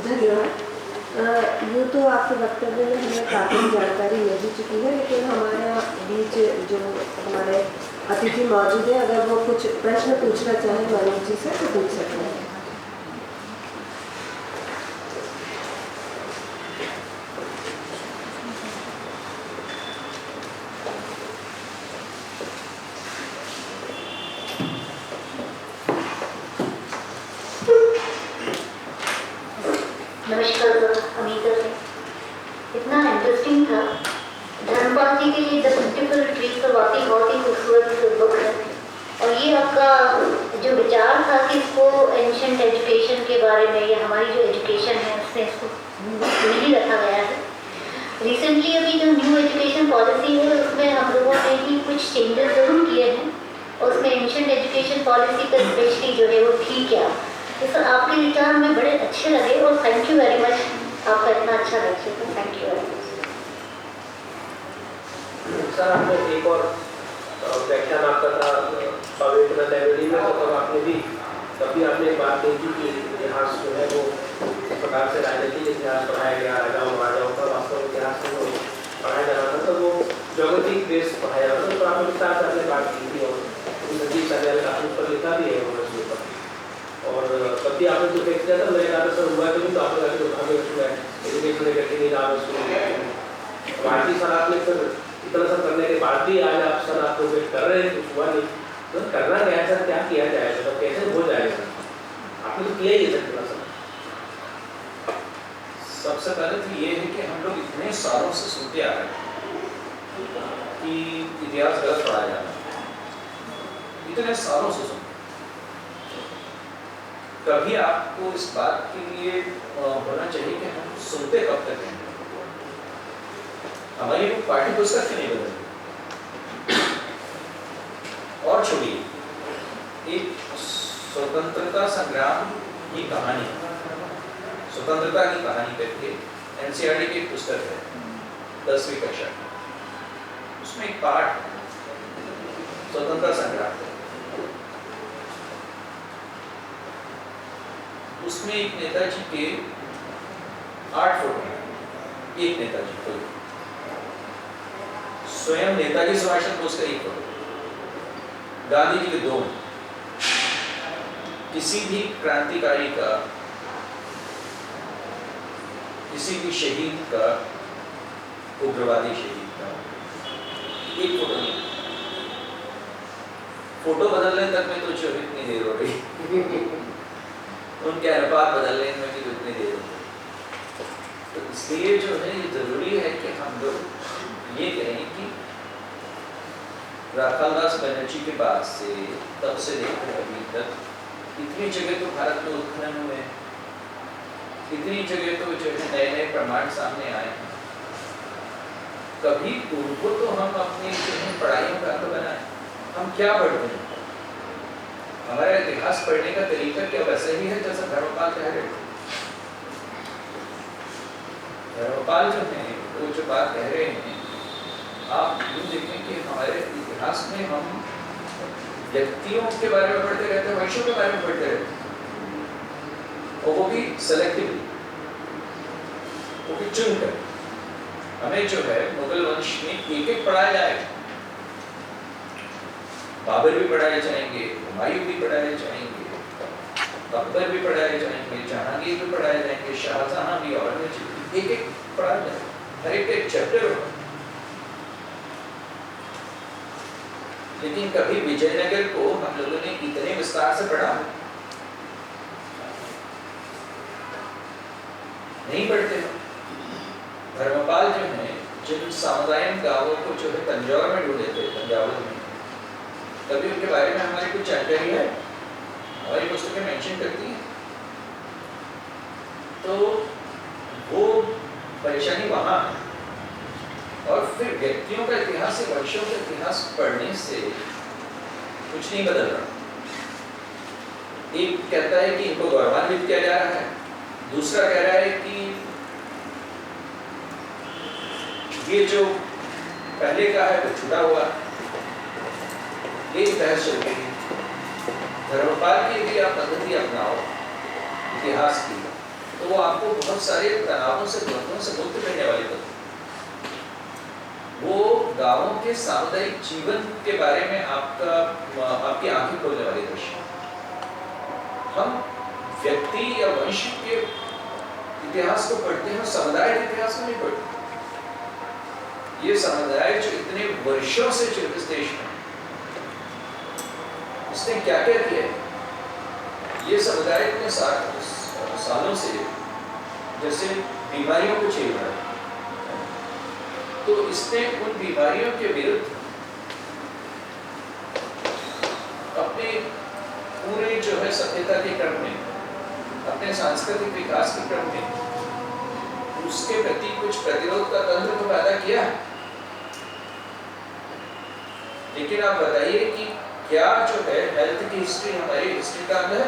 धन्यवाद। यूँ तो आपके वक्तव्य में हमें काफ़ी जानकारी मिल भी चुकी है, लेकिन हमारे बीच जो हमारे अतिथि मौजूद है, अगर वो कुछ प्रश्न पूछना चाहें मनोज जी से तो पूछ सकते हैं। वाकई के लिए द ब्यूटीफुल ट्रीज तो वाकई बहुत ही खूबसूरत बुक है। और ये आपका जो विचार था कि इसको एंशिएंट एजुकेशन के बारे में या हमारी जो एजुकेशन है उससे इसको नहीं रखा गया है। रिसेंटली अभी जो न्यू एजुकेशन पॉलिसी है उसमें हम लोगों ने भी कुछ चेंजेस ज़रूर किए हैं और उसमें एंशिएंट एजुकेशन पॉलिसी पर स्पेशली जो है वो ठीक है। तो सर आपके विचार में बड़े अच्छे लगे और थैंक यू वेरी मच, आपका इतना अच्छा लक्ष्य था, thank you very much. Sir आपने एक और व्याख्यान आपका था विवेकानंद लाइब्रेरी में, तो तब आपने भी तभी आपने एक बात कही थी कि इतिहास जो है वो इस प्रकार से राजनीतिक इतिहास पढ़ाया गया, राजाओं महाराजाओं का वास्तव इतिहास में वो पढ़ाया जा रहा था, तो वो ज्योग्राफिक बेस पढ़ाया जाता था। तो आपने विस्तार से आपने बात की थी और संजीव साहब का उस पर लिखा भी है उसके ऊपर, और तब भी आपने जो फेस किया था मैंने कहा था सर हुआ तो नहीं, तो आपने कहा कि एजुकेशन करके नहीं रहा उसको भारतीय सर आपने फिर इतना सब करने के बाद भी आज आप सर आप लोग कर रहे हैं, कुछ हुआ नहीं, तो करना क्या है सर, क्या किया जाए, तो कैसे हो जाएगा? आपने तो किया ही है सर थोड़ा सा। सबसे पहले तो ये है कि हम लोग इतने सालों से सुनते आ रहे हैं कि इतिहास गलत पढ़ाया जा रहा है, इतने सालों से सुनते। कभी आपको इस बात के लिए होना चाहिए कि हम सुनते कब तक हैं। हमारी पाठ्य पुस्तक क्यों नहीं बदली? और छोड़िए, एक स्वतंत्रता संग्राम की कहानी, स्वतंत्रता की कहानी करके एनसीईआरटी की एक पुस्तक है 10वीं कक्षा, उसमें एक पाठ स्वतंत्रता संग्राम है। उसमें एक नेताजी के 8 फोटो, एक नेताजी को, स्वयं नेताजी सुभाष चंद्र बोस का एक फोटो, गांधी जी के 2, किसी भी क्रांतिकारी का, किसी भी शहीद का, उग्रवादी शहीद का एक फोटो नहीं। फोटो बदलने तक में तो जो इतनी देर हो रही उनके अनुपात बदलने में भी तो इतनी देर हो गई। तो इसलिए जो है ये जरूरी है कि हम लोग ये कहें कि राखालदास बनर्जी के बाद से तब से लेकर अभी तक इतनी जगह तो भारत में उत्खनन हुए, इतनी जगह तो जो है नए नए प्रमाण सामने आए हैं। कभी उनको तो हम अपनी पढ़ाइयों का तो बनाए, हम क्या पढ़ते हैं? हमारा इतिहास पढ़ने का तरीका क्या वैसे ही है जैसा धर्मपाल कह रहे थे। धर्मपाल जो है वो जो बात कह रहे हैं, आप यूँ देखें कि हमारे इतिहास में हम व्यक्तियों के बारे में पढ़ते रहते हैं, वंशों के बारे में पढ़ते रहते हैं, और वो भी सेलेक्टिवली, वो भी चुनकर। हमें जो है मुगल वंश में एक एक पढ़ाया जाएगा, बाबर भी पढ़ाए जाएंगे, हुमायूं भी पढ़ाए जाएंगे, अकबर भी पढ़ाए जाएंगे, जहांगीर भी पढ़ाए जाएंगे, शाहजहां भी, औरंगजेब, एक एक पढ़ाया जाएगा, हर एक चैप्टर होगा। लेकिन कभी विजयनगर को हम लोगों ने इतने विस्तार से पढ़ा नहीं पढ़ते हो। धर्मपाल जो है जिन सामुदायिक गांवों को जो है तंजौर में ढूंढे थे, तंजावुर में, कभी उनके बारे में हमारी कुछ जानकारी है? हमारी पुस्तकें मेंशन करती हैं। तो वो परेशानी वहां है। और फिर व्यक्तियों का इतिहास, वंशों का इतिहास पढ़ने से कुछ नहीं बदल रहा। एक कहता है कि इनको गौरवान्वित किया जा रहा है, दूसरा कह रहा है कि ये जो पहले का है वो छुटा हुआ। एक बहस चल रही है। धर्मपाल की यदि आप पद्धति अपनाओ इतिहास की, तो वो आपको बहुत सारे तनावों से, द्वंद्वों से मुक्त करने वाली पद्धति। वो गांवों के सामुदायिक जीवन के बारे में आपकी आंखें खोलने वाली दृश्य। हम व्यक्ति या वंश के इतिहास को पढ़ते हैं, समुदाय के इतिहास को नहीं पढ़ते। ये समुदाय जो इतने वर्षों से जो इस देश में, उसने क्या क्या किया है, ये समुदाय इतने सालों से जैसे बीमारियों को झेल रहा है। तो इसने उन बीमारियों के विरुद्ध अपने पूरे जो है सभ्यता के क्रम में, अपने सांस्कृतिक विकास के क्रम में उसके प्रति कुछ प्रतिरोध का तंत्र तो पैदा किया है। लेकिन आप बताइए कि क्या जो है हेल्थ की हिस्ट्री हमारी हिस्ट्री का अंग है?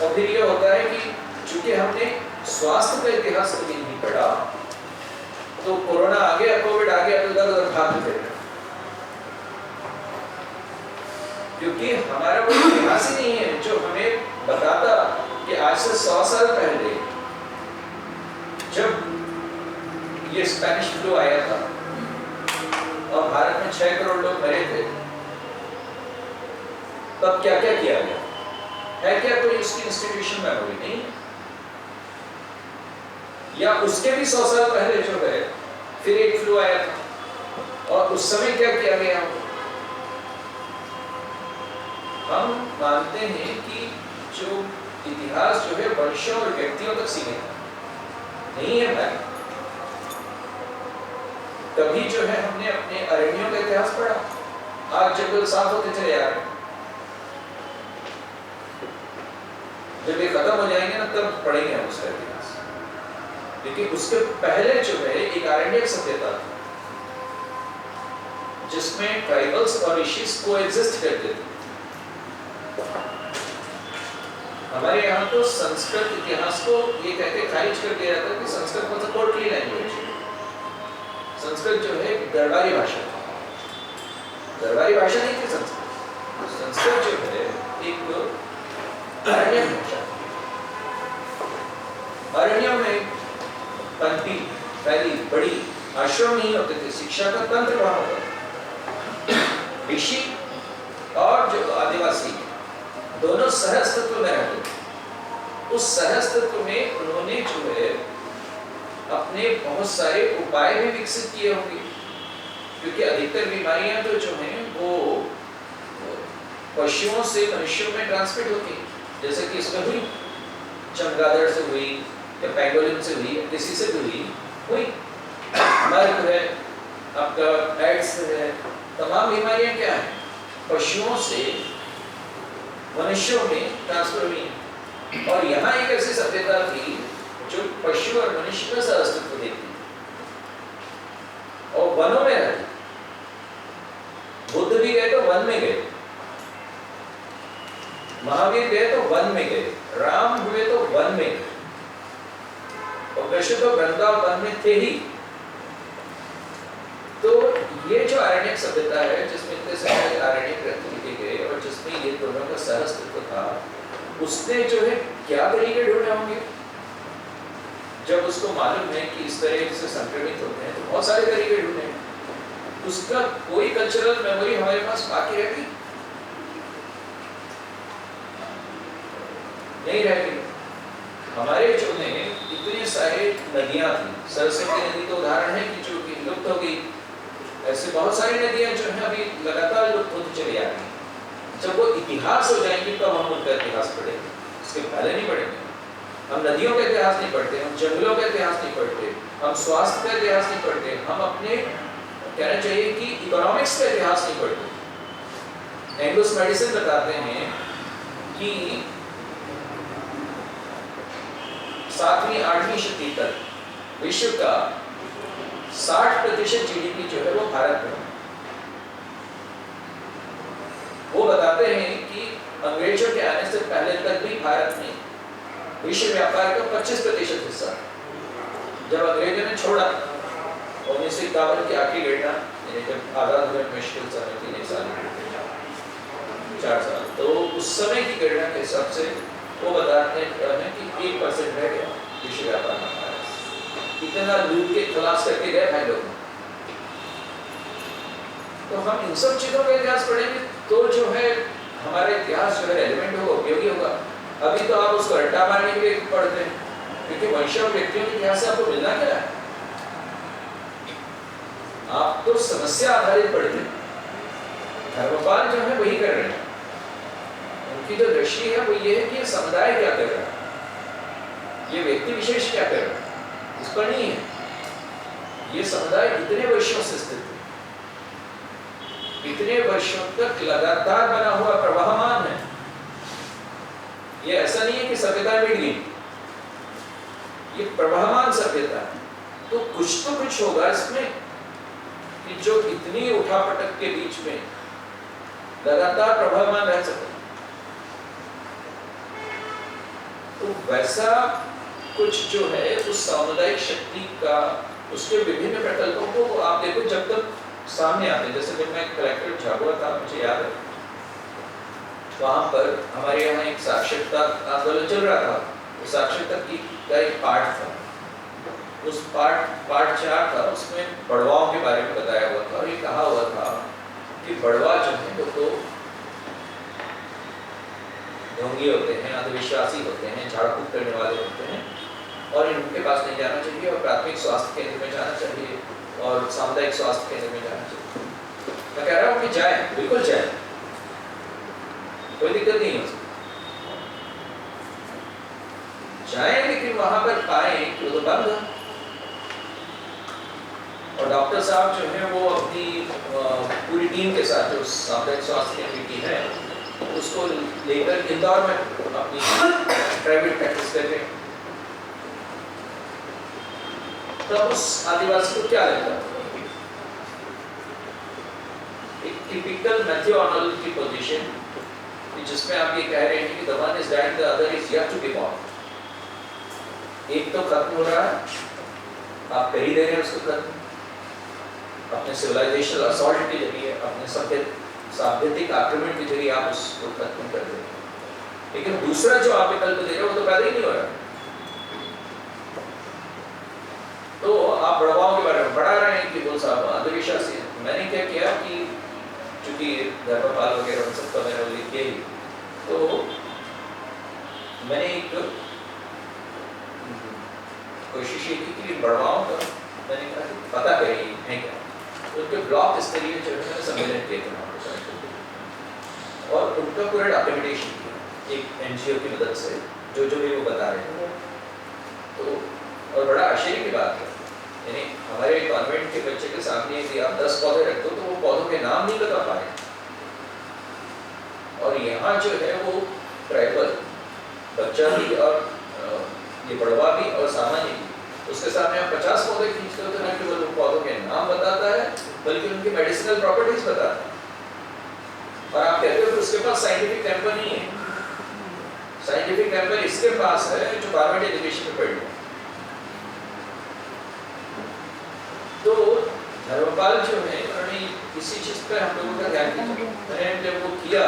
और फिर ये होता है कि चूंकि हमने स्वास्थ्य का इतिहास कभी नहीं पढ़ा, तो कोरोना आ गया, कोविड आ गया, तो उधर उधर भागते थे, क्योंकि हमारा कोई इतिहास ही नहीं है जो हमें बताता कि आज से 100 साल पहले जब ये स्पेनिश फ्लू आया था और भारत में 6 करोड़ लोग मरे थे, तब क्या क्या किया गया है? क्या कोई इसकी इंस्टीट्यूशन मेमोरी नहीं? या उसके भी 100 साल पहले जो है फिर एक फ्लू आया था और उस समय क्या किया गया? हम मानते हैं कि जो इतिहास जो है वर्षों और व्यक्तियों तक सीमित नहीं है भाई। कभी जो है हमने अपने अरण्यों का इतिहास पढ़ा, आज जंगल साफ होते चले आ रहे, जब ये खत्म हो जाएंगे ना तब पढ़ेंगे हम उसका इतिहास। लेकिन उसके पहले जो है एक आरण्यक सभ्यता थी जिसमें ट्राइबल्स और ऋषिस कोएग्जिस्ट करते थे। हमारे यहाँ तो संस्कृत इतिहास को ये कहते खारिज कर दिया जाता है कि संस्कृत मतलब कोर्टली लैंग्वेज। संस्कृत जो है दरबारी भाषा, दरबारी भाषा नहीं थी संस्कृत। संस्कृत जो है एक अरण्य भाषा। अरण्य में पंक्ति फैली बड़ी आश्रम नहीं होते थे, शिक्षा का तंत्र वहां होता था। ऋषि और जो आदिवासी दोनों सहअस्तित्व में रहते थे। उस सहअस्तित्व में उन्होंने जो है अपने बहुत सारे उपाय भी विकसित किए होंगे, क्योंकि अधिकतर बीमारियां तो जो हैं वो पशुओं से मनुष्यों में ट्रांसमिट होती है, जैसे कि इसमें हुई चमगादड़ से हुई या पैंगोलिन से हुई, किसी से भी हुई मर्ग है, आपका एड्स है। तमाम बीमारियां क्या है? पशुओं से मनुष्यों में ट्रांसफर हुई। और यहाँ एक ऐसी सभ्यता थी जो पशु और मनुष्य का सहअस्तित्व देखती और वनों में रहती। बुद्ध भी गए तो वन में गए, महावीर गए तो वन में गए, राम हुए तो वन में गए, और कृष्ण तो वृंदावन में थे ही। तो ये जो आरण्यक सभ्यता है जिसमें इतने सारे आरण्यक ग्रंथ लिखे गए और जिसमें ये दोनों का सहअस्तित्व था, उसने जो है क्या तरीके ढूंढे होंगे? जब उसको मालूम है कि इस तरह से संक्रमित होते हैं तो बहुत सारे तरीके ढूंढे। उसका कोई कल्चरल मेमोरी हमारे पास बाकी रहेगी नहीं रहेगी। हमारे जो में इतने सारे नदियां थी, सरस्वती नदी तो उदाहरण है कि जो कि लुप्त हो गई। ऐसे बहुत सारी नदियां जो है अभी लगातार लुप्त होती चली आ रही। जब वो इतिहास हो जाएंगी तब हम उनका इतिहास पढ़ेंगे, उसके पहले नहीं पढ़ेंगे। हम नदियों का इतिहास नहीं पढ़ते, हम जंगलों का इतिहास नहीं पढ़ते, हम स्वास्थ्य का इतिहास नहीं पढ़ते, हम अपने कहना चाहिए कि इकोनॉमिक्स का इतिहास नहीं पढ़ते। एंग्लोस मेडिसिन बताते हैं कि 7वीं 8वीं शताब्दी तक विश्व का 60% जीडीपी जो है वो भारत में। वो बताते हैं कि अंग्रेजों के आने से पहले तक भी भारत में विश्व व्यापार का 25% हिस्सा। जब अंग्रेजों ने छोड़ा 1951 की आखिरी घटना, जब आजाद हुए मुश्किल समय 3 साल 4 साल, तो उस समय की घटना के हिसाब से वो बताते हैं कि 1% रह गया विश्व व्यापार में। इतना लूट के खलास करके गए भाई लोग। तो हम इन सब चीजों का इतिहास पढ़ेंगे तो जो है हमारा इतिहास जो है रेलेवेंट होगा, उपयोगी होगा। अभी तो आप उसको रट्टा मारने के लिए पढ़ते हैं, क्योंकि वंशों और व्यक्तियों के इतिहास से आपको मिलना क्या है? आप तो समस्या आधारित पढ़ते हैं। धर्मपाल जो है वही कर रहे हैं। उनकी जो दृष्टि है वो ये है कि समुदाय क्या कर रहा है, ये व्यक्ति विशेष क्या कर रहा है, इस पर नहीं है। ये समुदाय इतने वर्षों से स्थित है, इतने वर्षों तक लगातार बना हुआ प्रवाहमान है। ये ऐसा नहीं है कि सभ्यता मिट गई, ये प्रवाहमान सभ्यता है। तो कुछ होगा इसमें कि जो इतनी उठापटक के बीच में लगातार प्रवाहमान रह सके। तो वैसा कुछ जो है उस सामुदायिक शक्ति का, उसके विभिन्न प्रकल्पों को आप देखो जब तक सामने आते हैं। जैसे जब मैं कलेक्टर झाबुआ था, मुझे याद है वहां पर हमारे यहाँ एक साक्षरता आंदोलन चल रहा था। उस साक्षरता का एक पार्ट था, उस पार्ट 4 था, उसमें बड़वाओं के बारे में बताया हुआ था और ये कहा हुआ था कि बड़वा जो है वो तो ढोंगी होते हैं, अंधविश्वासी होते हैं, झाड़ फूक करने वाले होते हैं और इनके पास नहीं जाना चाहिए और प्राथमिक स्वास्थ्य केंद्र में जाना चाहिए और सामुदायिक स्वास्थ्य केंद्र में जाना चाहिए। मैं कह रहा हूँ कि जाए, बिल्कुल जाए, कोई दिक्कत नहीं है, जाए, लेकिन वहां पर पाए कि वो तो बंद है और डॉक्टर साहब जो है वो अपनी पूरी टीम के साथ जो सामुदायिक स्वास्थ्य केंद्र की है उसको लेकर इंदौर में अपनी प्राइवेट प्रैक्टिस कर रहे हैं। तब उस आदिवासी को क्या लगता है? एक टिपिकल मैथ्यू आर्नोल्ड की पोजीशन जिसमें आप ये कह रहे हैं कि the one is dying, the other is yet to be born। एक तो खत्म हो रहा है, आप कर ही दे रहे हैं उसको खत्म अपने सिविलाइजेशनल असॉल्ट के जरिए, अपने सांस्कृतिक आक्रमण के जरिए आप उसको खत्म कर रहे हैं। लेकिन दूसरा जो आप विकल्प दे रहे हो वो तो पैदा ही नहीं हो रहा। तो आप बड़वाओं के बारे में पढ़ा रहे हैं कि वो साहब अंधविश्वासी है। मैंने क्या किया कि चूंकि धर्मपाल वगैरह उन सबका मैंने उल्लेख किया ही, तो मैंने एक कोशिश ये की कि बड़वाओं का मैंने कहा पता करिए है क्या, उनके ब्लॉक स्तरीय जो है मैंने सम्मेलन किए थे और उनका पूरा डॉक्यूमेंटेशन किया एक एनजीओ की मदद से, जो भी वो बता रहे थे। तो और बड़ा आश्चर्य की बात है, यानी हमारे कॉन्वेंट के बच्चे के सामने यदि आप 10 पौधे रख दो तो वो पौधों के नाम नहीं बता पाए। और यहाँ जो है वो ट्राइबल बच्चा भी और ये बड़वा भी और सामान्य भी, उसके सामने आप 50 पौधे खींचते हो तो न केवल उन पौधों के नाम बताता है बल्कि उनकी मेडिसिनल प्रॉपर्टीज बताता है। और आप कहते हो कि उसके पास साइंटिफिक टेम्पर नहीं है। साइंटिफिक टेम्पर इसके पास है जो गवर्नमेंट एजुकेशन में पढ़ लिया। तो धर्मपाल जो है उन्होंने इसी चीज पर हम लोगों का ध्यान दिया। मैंने जब वो किया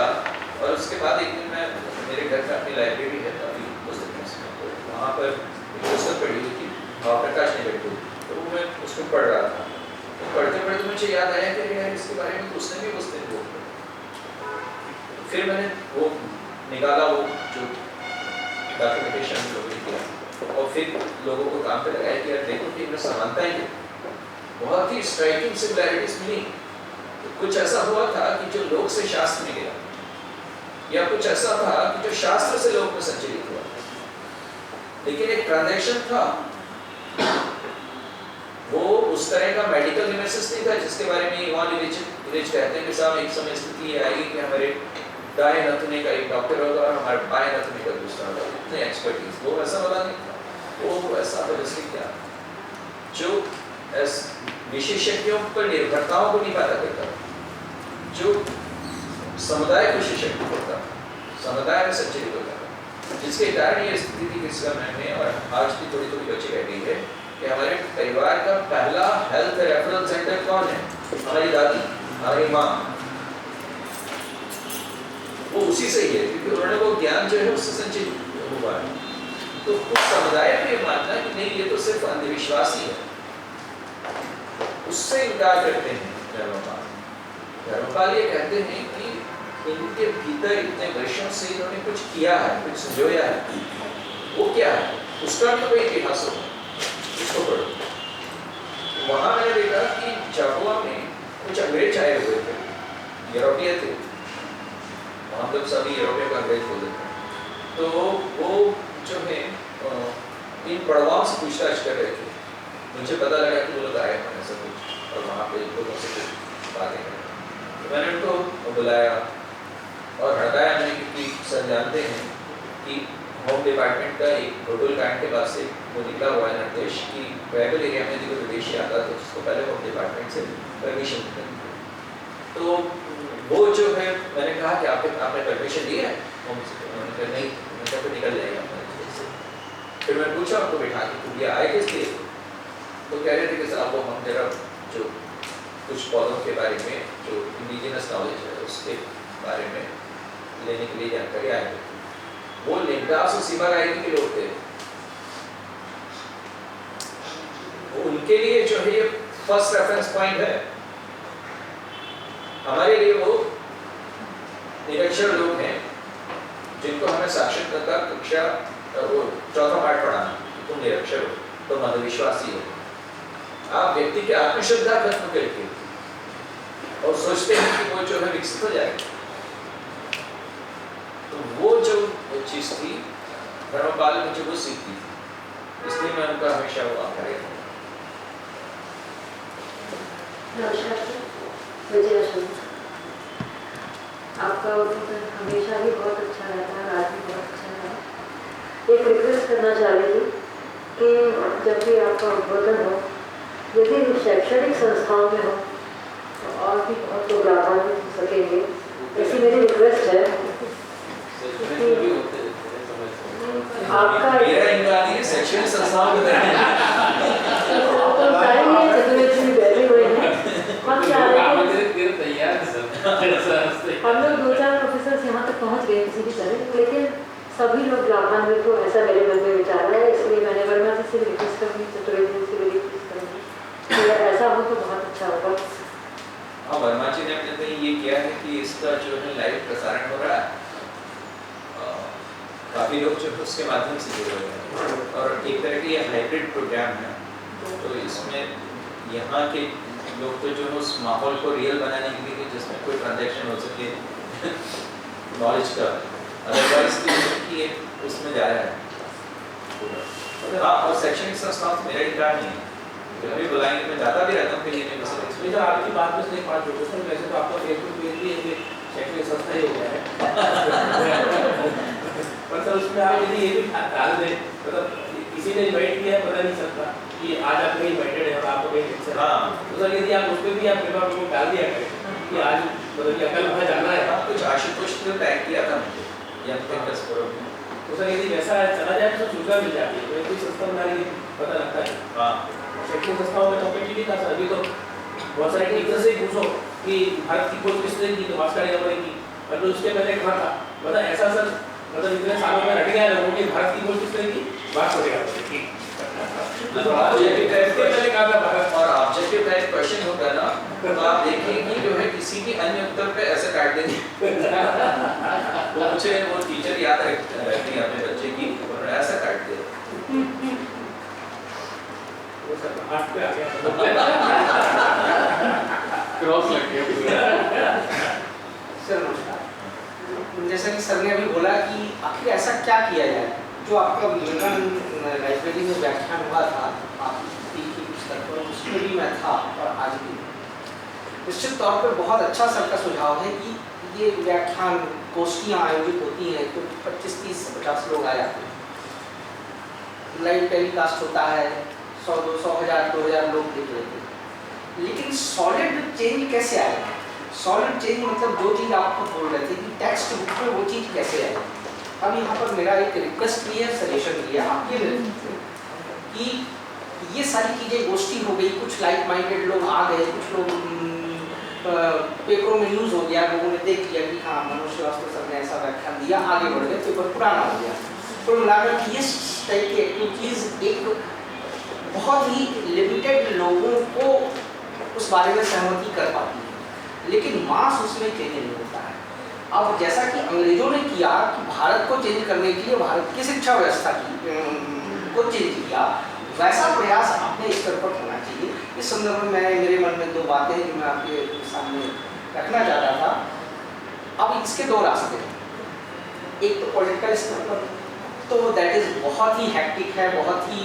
और उसके बाद एक दिन मैं मेरे घर में अपनी लाइब्रेरी है काफी पुस्तकें, वहाँ पर एक पुस्तक पढ़ी हुई थी प्रकाश निगेटिव, तो मैं उसको पढ़ रहा था। तो पढ़ते पढ़ते मुझे याद आया कि यार इसके बारे में तो उसने भी उस दिन वो, फिर मैंने वो निकाला वो जो डॉक्यूमेंटेशन लोगों ने किया और फिर लोगों को काम पे लगाया कि यार देखो कि इनमें समानताएं हैं, बहुत ही स्ट्राइकिंग सिमिलैरिटीज मिली। तो कुछ ऐसा हुआ था कि जो लोक से शास्त्र में गया या कुछ ऐसा था कि जो शास्त्र से लोक में संचलित हुआ, लेकिन एक ट्रांजैक्शन था वो उस तरह का मेडिकल निमेसिस नहीं था जिसके बारे में इवान इलिच कहते हैं कि साहब एक समय स्थिति ये आएगी कि हमारे दाएं नथुने का एक डॉक्टर होगा और हमारे बाएं नथुने का दूसरा होगा, इतने एक्सपर्टीज। वो वैसा वाला नहीं था, वो ऐसा होलिस्टिक क्या जो विशेषज्ञों पर निर्भरताओं को नहीं पैदा करता, जो समुदाय को सशक्त करता, समुदाय में संचलित होता, जिसके कारण ये स्थिति थी किस समय में और आज भी थोड़ी थोड़ी बची रह गई है कि हमारे परिवार का पहला हेल्थ रेफरल सेंटर कौन है? हमारी दादी, हमारी माँ। वो उसी से ही है क्योंकि उन्होंने वो ज्ञान जो है उससे संचित हुआ है। तो उस समुदाय में ये मानना कि नहीं ये तो सिर्फ अंधविश्वास ही है, उससे इनकार करते हैं धर्मपाल। धर्मपाल ये कहते हैं कि इनके भीतर इतने वर्षों से इन्होंने कुछ किया है, कुछ संजोया है। वो क्या है? उसका भी कोई इतिहास होगा, उसको पढ़ो। वहाँ मैंने देखा कि झाबुआ में कुछ अंग्रेज आए हुए थे, यूरोपीय थे, हम लोग सभी यूरोपीय को अंग्रेज बोलते थे। तो वो जो है इन बड़वाओं से पूछताछ कर रहे थे। मुझे पता लगा कि वो लोग आए हैं बुलाया और हटाया हमने, क्योंकि सर जानते हैं कि होम डिपार्टमेंट का एक प्रोटोकॉल कांड के बाद से वो निकला हुआ है निर्देश कि ट्राइबल एरिया में यदि कोई विदेशी आता है तो उसको पहले होम डिपार्टमेंट से परमिशन मिलती है। तो वो जो है मैंने कहा कि आपने परमिशन दी है होम से? उन्होंने कहा नहीं, मैंने कहा तो निकल जाएगा अपने से। फिर मैं पूछा आपको बिठा के तुम ये आए किस लिए? तो कह रहे थे कि साहब वो हम जरा जो कुछ पौधों के बारे में जो इंडिजिनस नॉलेज है उसके बारे में लेने के लिए जानकारी आए थे। वो लिंगास और सीमा रायनी के लोग थे, उनके लिए जो है ये फर्स्ट रेफरेंस पॉइंट है। हमारे लिए वो निरक्षर लोग हैं जिनको हमें साक्षरता कक्षा वो चौथा पाठ पढ़ाना, तुम निरक्षर हो, तुम अंधविश्वासी हो, आप व्यक्ति की आत्मश्रद्धा खत्म करके और सोचते हैं कि वो जो है विकसित हो जाएगा। तो वो जो चीज थी धर्मपाल ने मुझे वो सीखी थी, इसलिए मैं उनका हमेशा वो आभारी हूँ। आपका उद्बोधन हमेशा ही बहुत अच्छा रहता है, आज भी बहुत अच्छा रहा। एक रिक्वेस्ट करना चाह रही थी कि जब भी आपका उद्बोधन हो, यदि शैक्षणिक संस्थाओं में हो तो और भी बहुत लोग लाभान्वित हो सकेंगे, ऐसी मेरी रिक्वेस्ट है। आपका मेरा इंगानी है शैक्षणिक संस्थाओं में तो चाहिए चतुर्वेदी बैठे हुए हैं, हम चाह रहे थे हम लोग 2-4 प्रोफेसर यहाँ तक पहुँच गए किसी भी तरह, लेकिन सभी लोग लाभान्वित हो ऐसा मेरे मन में विचार है। इसलिए मैंने वर्मा से सिर्फ रिक्वेस्ट करूँगी, चतुर्वेदी से भी रिक्वेस्ट करूँगी कि ऐसा हो तो बहुत अच्छा होगा। हाँ, वर्मा जी ने अपने कहीं ये किया है कि इसका जो है लाइव प्रसारण हो रहा है, काफ़ी लोग जो है उसके माध्यम से जुड़े हुए हैं और एक तरह की ये हाइब्रिड प्रोग्राम है। तो इसमें यहाँ के लोग तो जो है उस माहौल को रियल बनाने के लिए जिसमें कोई ट्रांजैक्शन हो सके नॉलेज का, अदरवाइज कि उसमें जा रहा है। हाँ, और शैक्षणिक संस्थाओं से मेरा इंकार नहीं है, जब भी बुलाएंगे मैं जाता भी रहता हूँ कहीं नहीं। इसमें जो आपकी बात में से 5 प्रोफेसर वैसे तो आपका फेसबुक पेज भी एक शैक्षणिक संस्था ही हो गया है पर सर उसमें आप यदि ये भी डाल दें, मतलब किसी ने इन्वाइट किया है पता नहीं सकता कि आज आप कहीं इन्वाइटेड है और आपको कहीं लेक्चर है, तो सर यदि आप उस पर भी आप पेपर को डाल दिया करें कि आज मतलब कि कल वहाँ जाना है। कुछ आशुतोष ने टैग किया था मुझे यंग थिंकर्स फोरम में, तो सर यदि वैसा चला जाए तो सूचना मिल जाती है, कोई संस्था बना रही है पता लगता है। हाँ, शैक्षणिक संस्थाओं में कॉम्पिटिटिव था सर, अभी तो बहुत सारे टीचर से पूछो कि भारत की खोज किसने की, तो भास्कर यादव ने की, पर उसके पहले कहा था मतलब ऐसा सर, मतलब इतने सालों में रट गया लोगों की भारत की खोज किसने की, भास्कर यादव ने की। ऑब्जेक्टिव टाइप क्वेश्चन होगा ना, तो आप देखिए कि जो है किसी भी अन्य उत्तर पे ऐसे काट देंगे वो मुझे वो टीचर याद रहती है अपने बच्चे की, उन्होंने ऐसा काट दिया। वो सर हाथ पे आ गया क्रॉस लग गया। सर नमस्कार। जैसा कि सर ने अभी बोला कि आखिर ऐसा क्या किया जाए, जो आपका मिलन लाइब्रेरी में व्याख्यान हुआ था आपकी पुस्तक पर, उसमें भी मैं था और आज भी निश्चित तौर पर बहुत अच्छा सर का सुझाव है कि ये व्याख्यान गोष्ठियाँ आयोजित होती हैं तो 25, 30, 50 लोग आ जाते हैं, लाइव टेलीकास्ट होता है, 100, 200, 1000, 2000 लोग देख लेते हैं, लेकिन सॉलिड चेंज कैसे आएगा? सॉलिड चेंज मतलब जो चीज़ आपको बोल रहे थे कि टेक्स्ट बुक में वो चीज़ कैसे आएगी। अब यहाँ पर मेरा एक रिक्वेस्ट भी है, सजेशन भी है आपके लिए कि ये सारी चीज़ें गोष्ठी हो गई, कुछ लाइक माइंडेड लोग आ गए, कुछ लोग पेपरों में न्यूज़ हो गया, लोगों ने देख लिया कि हाँ मनोज श्रीवास्तव सर ने ऐसा व्याख्यान दिया, आगे बढ़ गए, पेपर पुराना हो गया। तो मिलाकर कि इस टाइप की एक्टिविटीज़ एक बहुत ही लिमिटेड लोगों को उस बारे में सहमति कर पाती है, लेकिन मास उसमें चेंज नहीं होता है। अब जैसा कि अंग्रेजों ने किया कि भारत को चेंज करने के लिए भारत की शिक्षा व्यवस्था को चेंज किया, वैसा प्रयास अपने स्तर पर होना चाहिए। इस संदर्भ में मेरे मन में 2 बातें जो मैं आपके सामने रखना चाह रहा था। अब इसके 2 रास्ते हैं, एक तो पॉलिटिकल स्तर पर, तो दैट इज़ बहुत ही हैक्टिक है, बहुत ही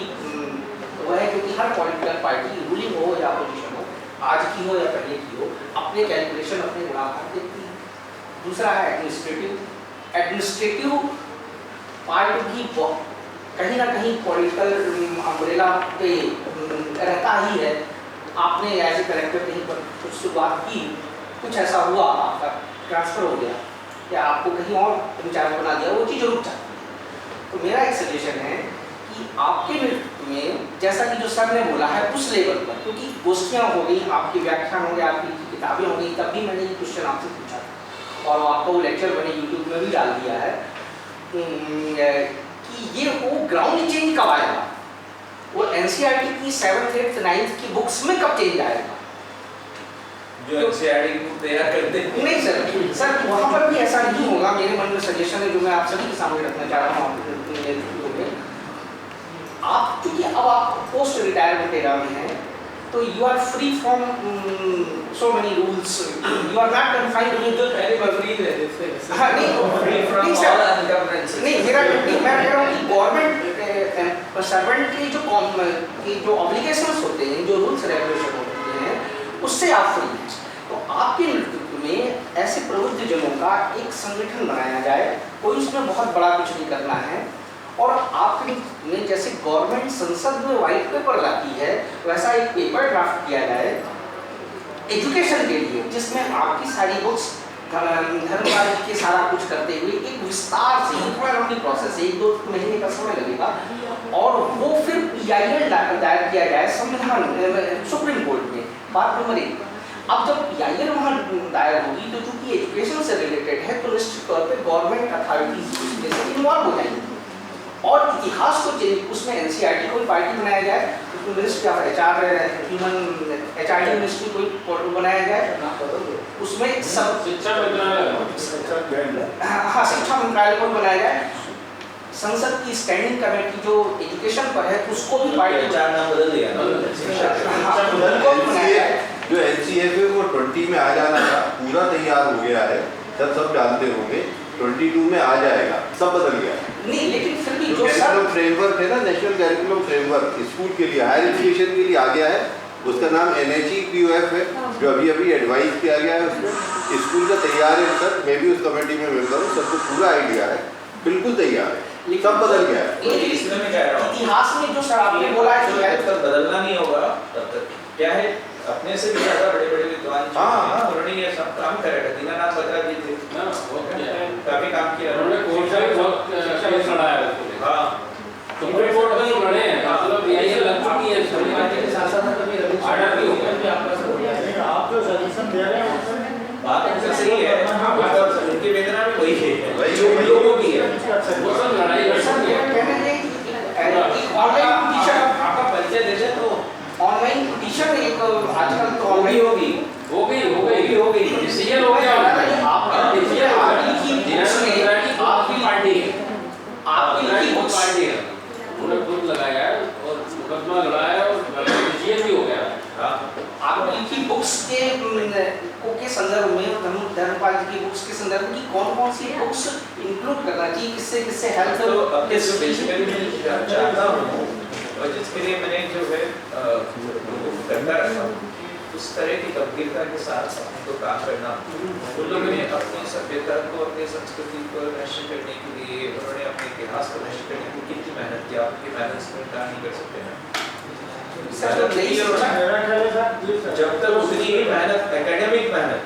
वह है, क्योंकि हर पॉलिटिकल पार्टी रूलिंग हो या अपोजिशन हो, आज की हो या पहले की हो, अपने कैलकुलेशन अपने गुणाभाग देखती है। दूसरा है एडमिनिस्ट्रेटिव। एडमिनिस्ट्रेटिव पार्ट भी कहीं ना कहीं पॉलिटिकल अम्ब्रेला पे रहता ही है। आपने एज ए कलेक्टर कहीं पर कुछ शुरुआत की, कुछ ऐसा हुआ, आपका ट्रांसफर हो गया या आपको कहीं और इंचार्ज बना दिया, वो चीज़ जरूर चाहती है। तो मेरा एक सजेशन है कि आपके नेतृत्व में, जैसा कि जो सर ने बोला है उस लेवल पर, क्योंकि गोष्ठियाँ हो गई, आपके व्याख्यान हो गए, आपकी किताबें हो गई, तब भी मैंने ये क्वेश्चन आपसे पूछा था और आपका वो लेक्चर मैंने यूट्यूब में भी डाल दिया है कि ये वो ग्राउंड चेंज कब आएगा, वो एनसीईआरटी की 7th 8th 9th की बुक्स में कब चेंज आएगा। जो एनसीईआरटी की बुक तैयार करते हैं नहीं सर वहाँ पर भी ऐसा नहीं होगा। मेरे मन में सजेशन है जो मैं आप सभी के सामने रखना चाह रहा हूँ। आप क्योंकि अब आप पोस्ट रिटायरमेंट एरा में हैं, तो you are free from so many rules, you are not confined with मैं कह रहा हूँ कि गवर्नमेंट सर्वेंट के जो ऑब्लिगेशंस होते हैं, जो रूल्स रेगुलेशन होते हैं, उससे आप फ्री हैं। तो आपके नेतृत्व में ऐसे प्रबुद्ध जनों का एक संगठन बनाया जाए, कोई उसमें बहुत बड़ा कुछ नहीं करना है, और आपके में जैसे गवर्नमेंट संसद में व्हाइट पेपर लाती है, वैसा एक पेपर ड्राफ्ट किया जाए एजुकेशन के लिए, जिसमें आपकी सारी बुक्स धर्मराज के सारा कुछ करते हुए एक विस्तार से, थोड़ा लंबी प्रोसेस, 1-2 महीने का समय लगेगा, और वो फिर PIL दायर किया जाए संविधान सुप्रीम कोर्ट में। बात नंबर 1। अब जब PIL वहाँ दायर होगी, तो चूंकि एजुकेशन से रिलेटेड है, तो निश्चित तौर पर गवर्नमेंट अथॉरिटीज उसमें इन्वॉल्व हो जाएंगी, और इतिहास को चेंज, उसमें एनसीईआरटी कोई पार्टी बनाया जाए, उसमें मिनिस्ट्री ऑफ HRD मिनिस्ट्री कोई बनाया जाए, उसमें सब शिक्षा मंत्रालय को बनाया जाए, संसद की स्टैंडिंग कमेटी जो एजुकेशन पर है उसको भी पार्टी नाम बदल दिया जो NCF है वो 20 में आ जाना था, पूरा तैयार हो गया है, सब जानते होंगे, 22 में आ जाएगा, सब बदल गया नहीं, लेकिन फिर भी जो कैरिकुलम फ्रेमवर्क है ना, नेशनल कैरिकुलम फ्रेमवर्क स्कूल के लिए, हायर एजुकेशन के लिए आ गया है, उसका नाम NHEPOF है, जो अभी एडवाइस किया गया है, उसमें स्कूल का तैयार है सर, मैं भी उस कमेटी में मेंबर हूँ, सबको पूरा आइडिया है, बिल्कुल तैयार है, सब बदल गया है। इसलिए मैं कह रहा हूँ इतिहास में जो सर आपने बोला है, जब तक बदलना नहीं होगा तब तक क्या है, अपने से भी ज्यादा बड़े-बड़े विद्वान उन्होंने ये सब काम करे, दीनानाथ बत्रा जी थे, काफी काम किया उन्होंने, कोर्स भी बहुत शिक्षा में लड़ाया है। हां, सुप्रीम कोर्ट में लड़े हैं, मतलब ये लग चुकी है संविधान के साथ-साथ कभी ऑर्डर भी होगा कि आपका आप जो सजेशन दे रहे हैं उसमें बात तो सही है, मतलब उनकी वेदना भी वही है, वही लोगों की है, वो सब लड़ाई कर सकते हैं। ऑनलाइन टीचर आपका परिचय दे दे तो ऑनलाइन टीचर एक आजकल तो ऑनलाइन हो गई डिसीजन हो गया, आपका डिसीजन आपकी पार्टी है, आपकी पार्टी है, उन्होंने खुद लगाया है और मुकदमा लड़ाया और डिसीजन भी हो गया। आपकी की बुक्स के संदर्भ में, धर्मपाल जी की बुक्स के संदर्भ में कौन-कौन सी बुक्स इंक्लूड करना चाहिए, किससे हेल्प तो बेसिकली मैं चाहता हूँ, और जिसके लिए मैंने जो है लोगों को करता रखा, उस तरह की गंभीरता के साथ हमको काम करना। उन लोगों ने अपनी सभ्यता को, अपनी संस्कृति को नष्ट करने के लिए, उन्होंने अपने इतिहास को नष्ट करने के लिए कितनी मेहनत की, आपकी मेहनत से इनकार नहीं कर सकते हैं। जब तक उतनी ही मेहनत, एकेडमिक मेहनत,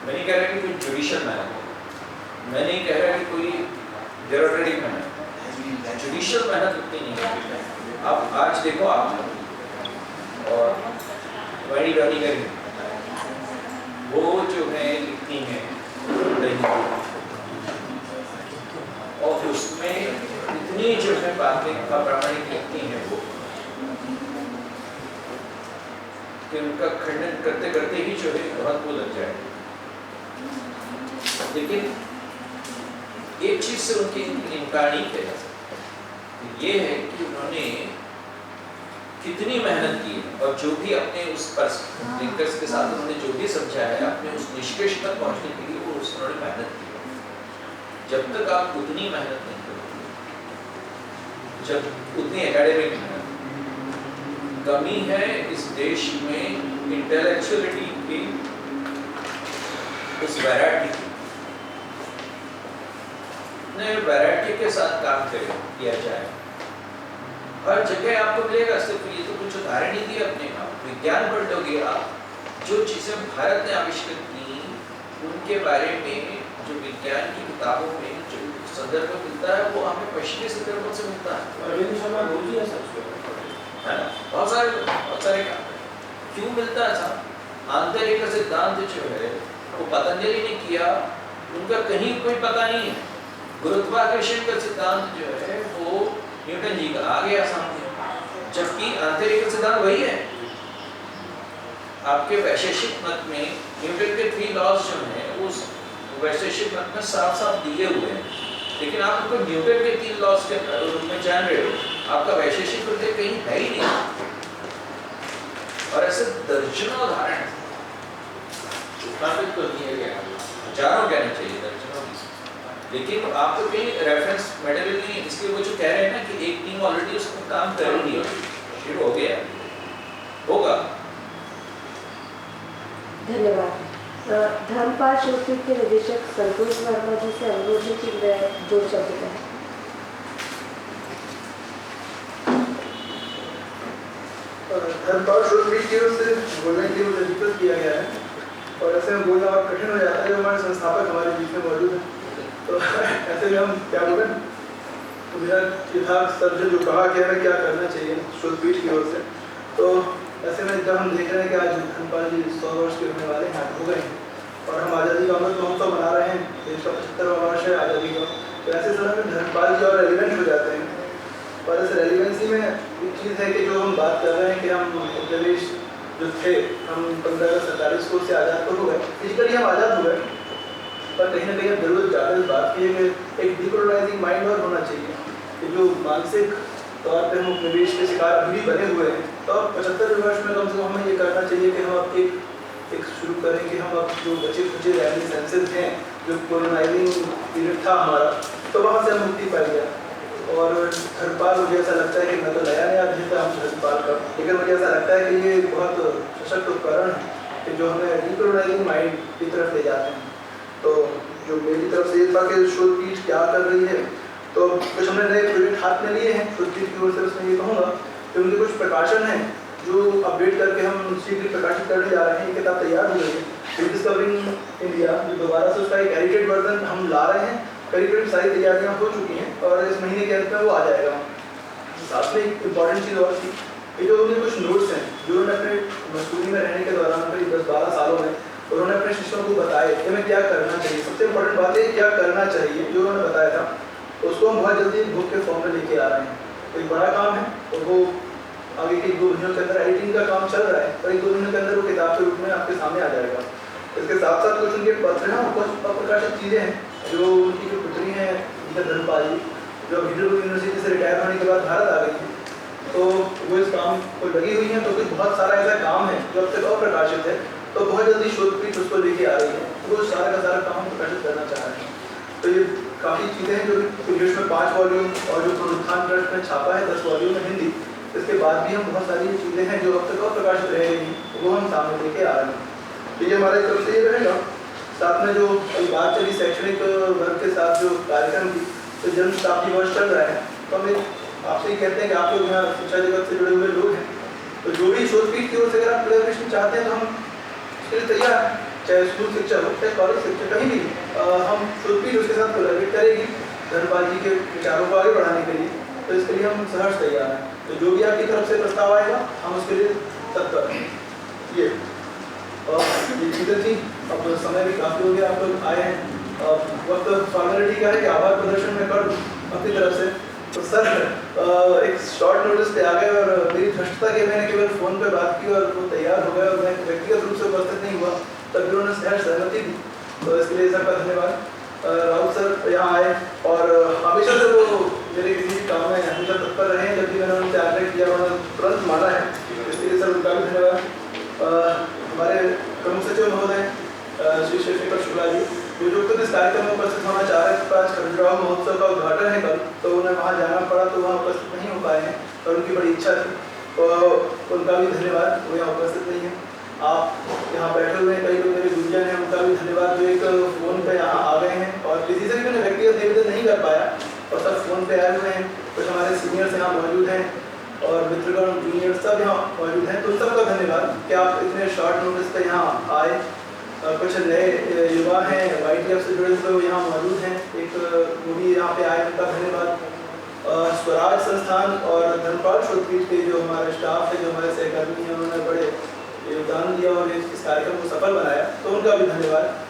मैं नहीं कह रहा कि कोई जुडिशियल मेहनत, मैं नहीं कह रहा कि कोई ब्यूरोक्रेटिक मेहनत, जुडिशियल मेहनत उतनी नहीं है। अब आज देखो आप, और बड़ी करेंगे, वो जो है लिखती हैं और उसमें इतनी जो है बातें अप्रामाणिक लिखती हैं वो, कि उनका खंडन करते करते ही जो है बहुत वो लग जाए। लेकिन एक चीज से उनकी इनकार नहीं किया जा सकता, ये है कि उन्होंने कितनी मेहनत की और जो भी अपने उस पर लिंकर्स के साथ उन्होंने जो भी समझा है, अपने उस निष्कर्ष तक पहुंचने के लिए वो उन्होंने मेहनत की। जब तक आप उतनी मेहनत नहीं करोगे, जब उतनी एकेडमिक मेहनत, कमी है इस देश में इंटेलेक्चुअलिटी की, उस वैरायटी वैरायटी के साथ काम किया जाए। हर जगह आपको मिलेगा। सिर्फ ये तो कुछ उदाहरण ही दिए अपने आप। विज्ञान पढ़ लोगे आप, जो चीज़ें भारत ने आविष्कृत की उनके बारे में जो विज्ञान की किताबों में जो संदर्भ मिलता है वो हमें पश्चिमी संदर्भों से मिलता है। अरविंद शर्मा गुरुजी है सबसे है ना, बहुत सारे काम। क्यों मिलता था? आंतरिक सिद्धांत जो है वो पतंजलि ने किया, उनका कहीं कोई पता नहीं है। गुरुत्वाकर्षण का सिद्धांत जो है वो न्यूटन जी का आ गया सामने, जबकि आंतरिक सिद्धांत वही है। आपके वैशेषिक मत में न्यूटन के 3 लॉज जो हैं उस वैशेषिक मत में साफ साफ दिए हुए हैं, लेकिन आप उनको न्यूटन के 3 लॉज के रूप में जान रहे हो। आपका वैशेषिक प्रत्यय कहीं है ही नहीं। और ऐसे दर्जनों उदाहरण स्थापित तो किया गया, हजारों कहना चाहिए, दर्जनों की। लेकिन आपको कहीं रेफरेंस मटेरियल नहीं है, इसलिए वो जो कह रहे हैं ना कि एक टीम ऑलरेडी उसको काम कर रही है, शुरू हो गया, होगा। धन्यवाद। धर्मपाल शोधपीठ के निदेशक संतोष वर्मा जी से अनुरोध है कि वे 2 शब्द कहें। धर्मपाल शोधपीठ की ओर से बोलने के लिए रिक्वेस्ट किया गया है, और ऐसे में बोलना और कठिन हो जाता है। जो हमारे संस्थापक हमारे बीच में मौजूद हैं, तो ऐसे में हम क्या बोलें, तो मेरा यथार्थ सर जो कहा कि हमें क्या करना चाहिए शोधपीठ की ओर से, तो ऐसे में जब हम देख रहे हैं कि आज धर्मपाल जी 100 वर्ष के होने वाले हैं, हो गए हैं, और हम आज़ादी का अमृत महोत्सव मना रहे हैं, देश का 75वां वर्ष है आज़ादी का, तो ऐसे समय में धर्मपाल जी और रेलिवेंट हो जाते हैं। और इस रेलिवेंसी में एक चीज़ है कि जो हम बात कर रहे हैं कि हम उत्तर प्रदेश जो थे, हम 15 अगस्त 47 को से आज़ाद तो हो गए, फिजिकली हम आज़ाद हो गए, पर कहीं ना कहीं जरूरत ज़्यादा इस बात की है कि एक डिकोलोनाइजिंग माइंड और होना चाहिए कि जो मानसिक तौर पर हम उपनिवेश के शिकार अभी भी बने हुए हैं, तो 75 वर्ष में कम से कम हमें ये करना चाहिए कि हम अब एक शुरू करें कि हम अब जो बचे खुचे रेमिनिसेंसेस हैं, जो कोलोनाइजिंग पीरियड था हमारा, तो वहाँ से हम मुक्ति पाई गया। और धर्मपाल, मुझे ऐसा लगता है कि मैं तो नया अध्ययन था हम धर्मपाल का, लेकिन मुझे ऐसा लगता है कि ये बहुत सशक्त उपकरण है कि जो हमें डिकोलोनाइजिंग माइंड की तरफ ले जाते हैं। तो जो मेरी तरफ से ये था कि शोधपीठ क्या कर रही है, तो कुछ हमने नए प्रोजेक्ट हाथ में लिए हैं शोधपीठ की ओर से। उसमें ये कहूँगा कि उनके कुछ प्रकाशन हैं जो अपडेट करके हम शीघ्र प्रकाशित करने जा रहे हैं। ये किताब तैयार हो गई है, रिडिस्कवरिंग इंडिया, जो दोबारा से उसका एक एडिटेड वर्जन हम ला रहे हैं। करीब सारी तैयारियाँ हो चुकी हैं और इस महीने के अंत में वो आ जाएगा। साथ में एक इम्पॉर्टेंट चीज़ और थी कि जो उनके कुछ नोट्स हैं जो उन्होंने अपने मसूरी में रहने के दौरान करीब 10-12 सालों में उन्होंने अपने शिष्यों को बताए कि हमें क्या करना चाहिए। सबसे इम्पोर्टेंट बात है क्या करना चाहिए, जो उन्होंने बताया था उसको हम बहुत जल्दी बुक के फॉर्म में लेके आ रहे हैं। तो एक बड़ा काम है और वो आगे के 2 महीनों के अंदर एडिटिंग का काम चल रहा है और 1-2 महीनों के अंदर वो किताब के रूप में आपके सामने आ जाएगा। इसके साथ साथ कुछ उनके पत्र हैं और कुछ अप्रकाशित चीज़ें हैं जो उनकी जो पुत्री हैं धर्मपाल जी, जो हिंदू यूनिवर्सिटी से रिटायर होने के बाद भारत आ गई थी, तो वो इस काम को लगी हुई हैं। तो कुछ बहुत सारा ऐसा काम है जो अब तक अप्रकाशित है, तो बहुत जल्दी शोधपीठ उसको लेके आ रही है, तो वो सारा का सारा काम हम प्रकाशित करना चाह रहे हैं। तो ये काफ़ी चीज़ें हैं जो इंग्लिश में 5 वॉल्यूम और जो पुनरुत्थान ट्रस्ट में छापा है 10 वॉल्यूम में हिंदी, इसके बाद भी हम बहुत सारी चीज़ें हैं जो अब तक अप्रकाशित रहेगी, वो हम सामने लेके आ रहे हैं। तो ये हमारे तरफ से ये रहेगा। साथ में जो बात चली शैक्षणिक वर्ग के साथ जो कार्यक्रम की, तो जन्म शताब्दी वर्ष चल रहा है, तो हम आपसे ही कहते हैं कि आप लोग यहाँ शिक्षा जगत से जुड़े हुए लोग हैं, तो जो भी शोधपीठ की ओर से अगर आप कोलैबोरेशन चाहते हैं तो हम उसके लिए तैयार हैं। चाहे स्कूल शिक्षा हो, चाहे कॉलेज शिक्षा, कहीं भी हम शोधपीठ उसके साथ कोलैबोरेट करेगी धर्मपाल जी के विचारों को आगे बढ़ाने के लिए, तो इसके लिए हम सहर्ष तैयार हैं। तो जो भी आपकी तरफ से प्रस्ताव आएगा हम उसके लिए तत्पर हैं। ये और ये चीज़ें थी। अब समय भी काफ़ी हो गया, आप लोग आए हैं, वक्त फॉर्मेलिटी का है कि आभार प्रदर्शन में कर अपनी तरफ से। तो सर एक शॉर्ट नोटिस पे आ गए और मेरी धृष्टता कि मैंने केवल फ़ोन पे बात की और वो तैयार हो गए और मैं व्यक्तिगत रूप से उपस्थित नहीं हुआ, तब भी उन्होंने सहमति दी, तो इसके लिए सबका धन्यवाद। राउत सर यहाँ आए और हमेशा से वो मेरे किसी भी काम में हमेशा तत्पर रहे हैं। जब भी मैंने उनसे आग्रह किया उन्होंने तुरंत माना है, इसके लिए सर उनका भी धन्यवाद। हमारे प्रमुख सचिव महोदय श्री शेखर शुक्ला जी, जो खुद इस कार्यक्रम में उपस्थित होना चाह रहे थे, आज खजुराहो महोत्सव का उद्घाटन है कल, तो उन्हें वहाँ जाना पड़ा तो वहाँ उपस्थित नहीं हो पाए हैं और उनकी बड़ी इच्छा थी, तो उनका भी धन्यवाद, वो यहाँ उपस्थित नहीं है। आप यहाँ बैठे हुए हैं, कई लोग मेरे गुरुजन हैं, उनका भी धन्यवाद जो एक फ़ोन पे आए हुए हैं, कुछ हमारे सीनियर्स यहाँ मौजूद हैं और मित्रगण जूनियर सब यहाँ मौजूद हैं। तो उन सबका धन्यवाद कि आप इतने शॉर्ट नोटिस पे यहाँ आए। कुछ नए युवा हैं YTF से जुड़े हुए, वो यहाँ मौजूद हैं, एक वो भी यहाँ पे आए, उनका धन्यवाद। स्वराज संस्थान और धर्मपाल शोधपीठ के जो हमारे स्टाफ है, जो हमारे सहकर्मी हैं, उन्होंने बड़े योगदान दिया और इस कार्यक्रम को सफल बनाया, तो उनका भी धन्यवाद।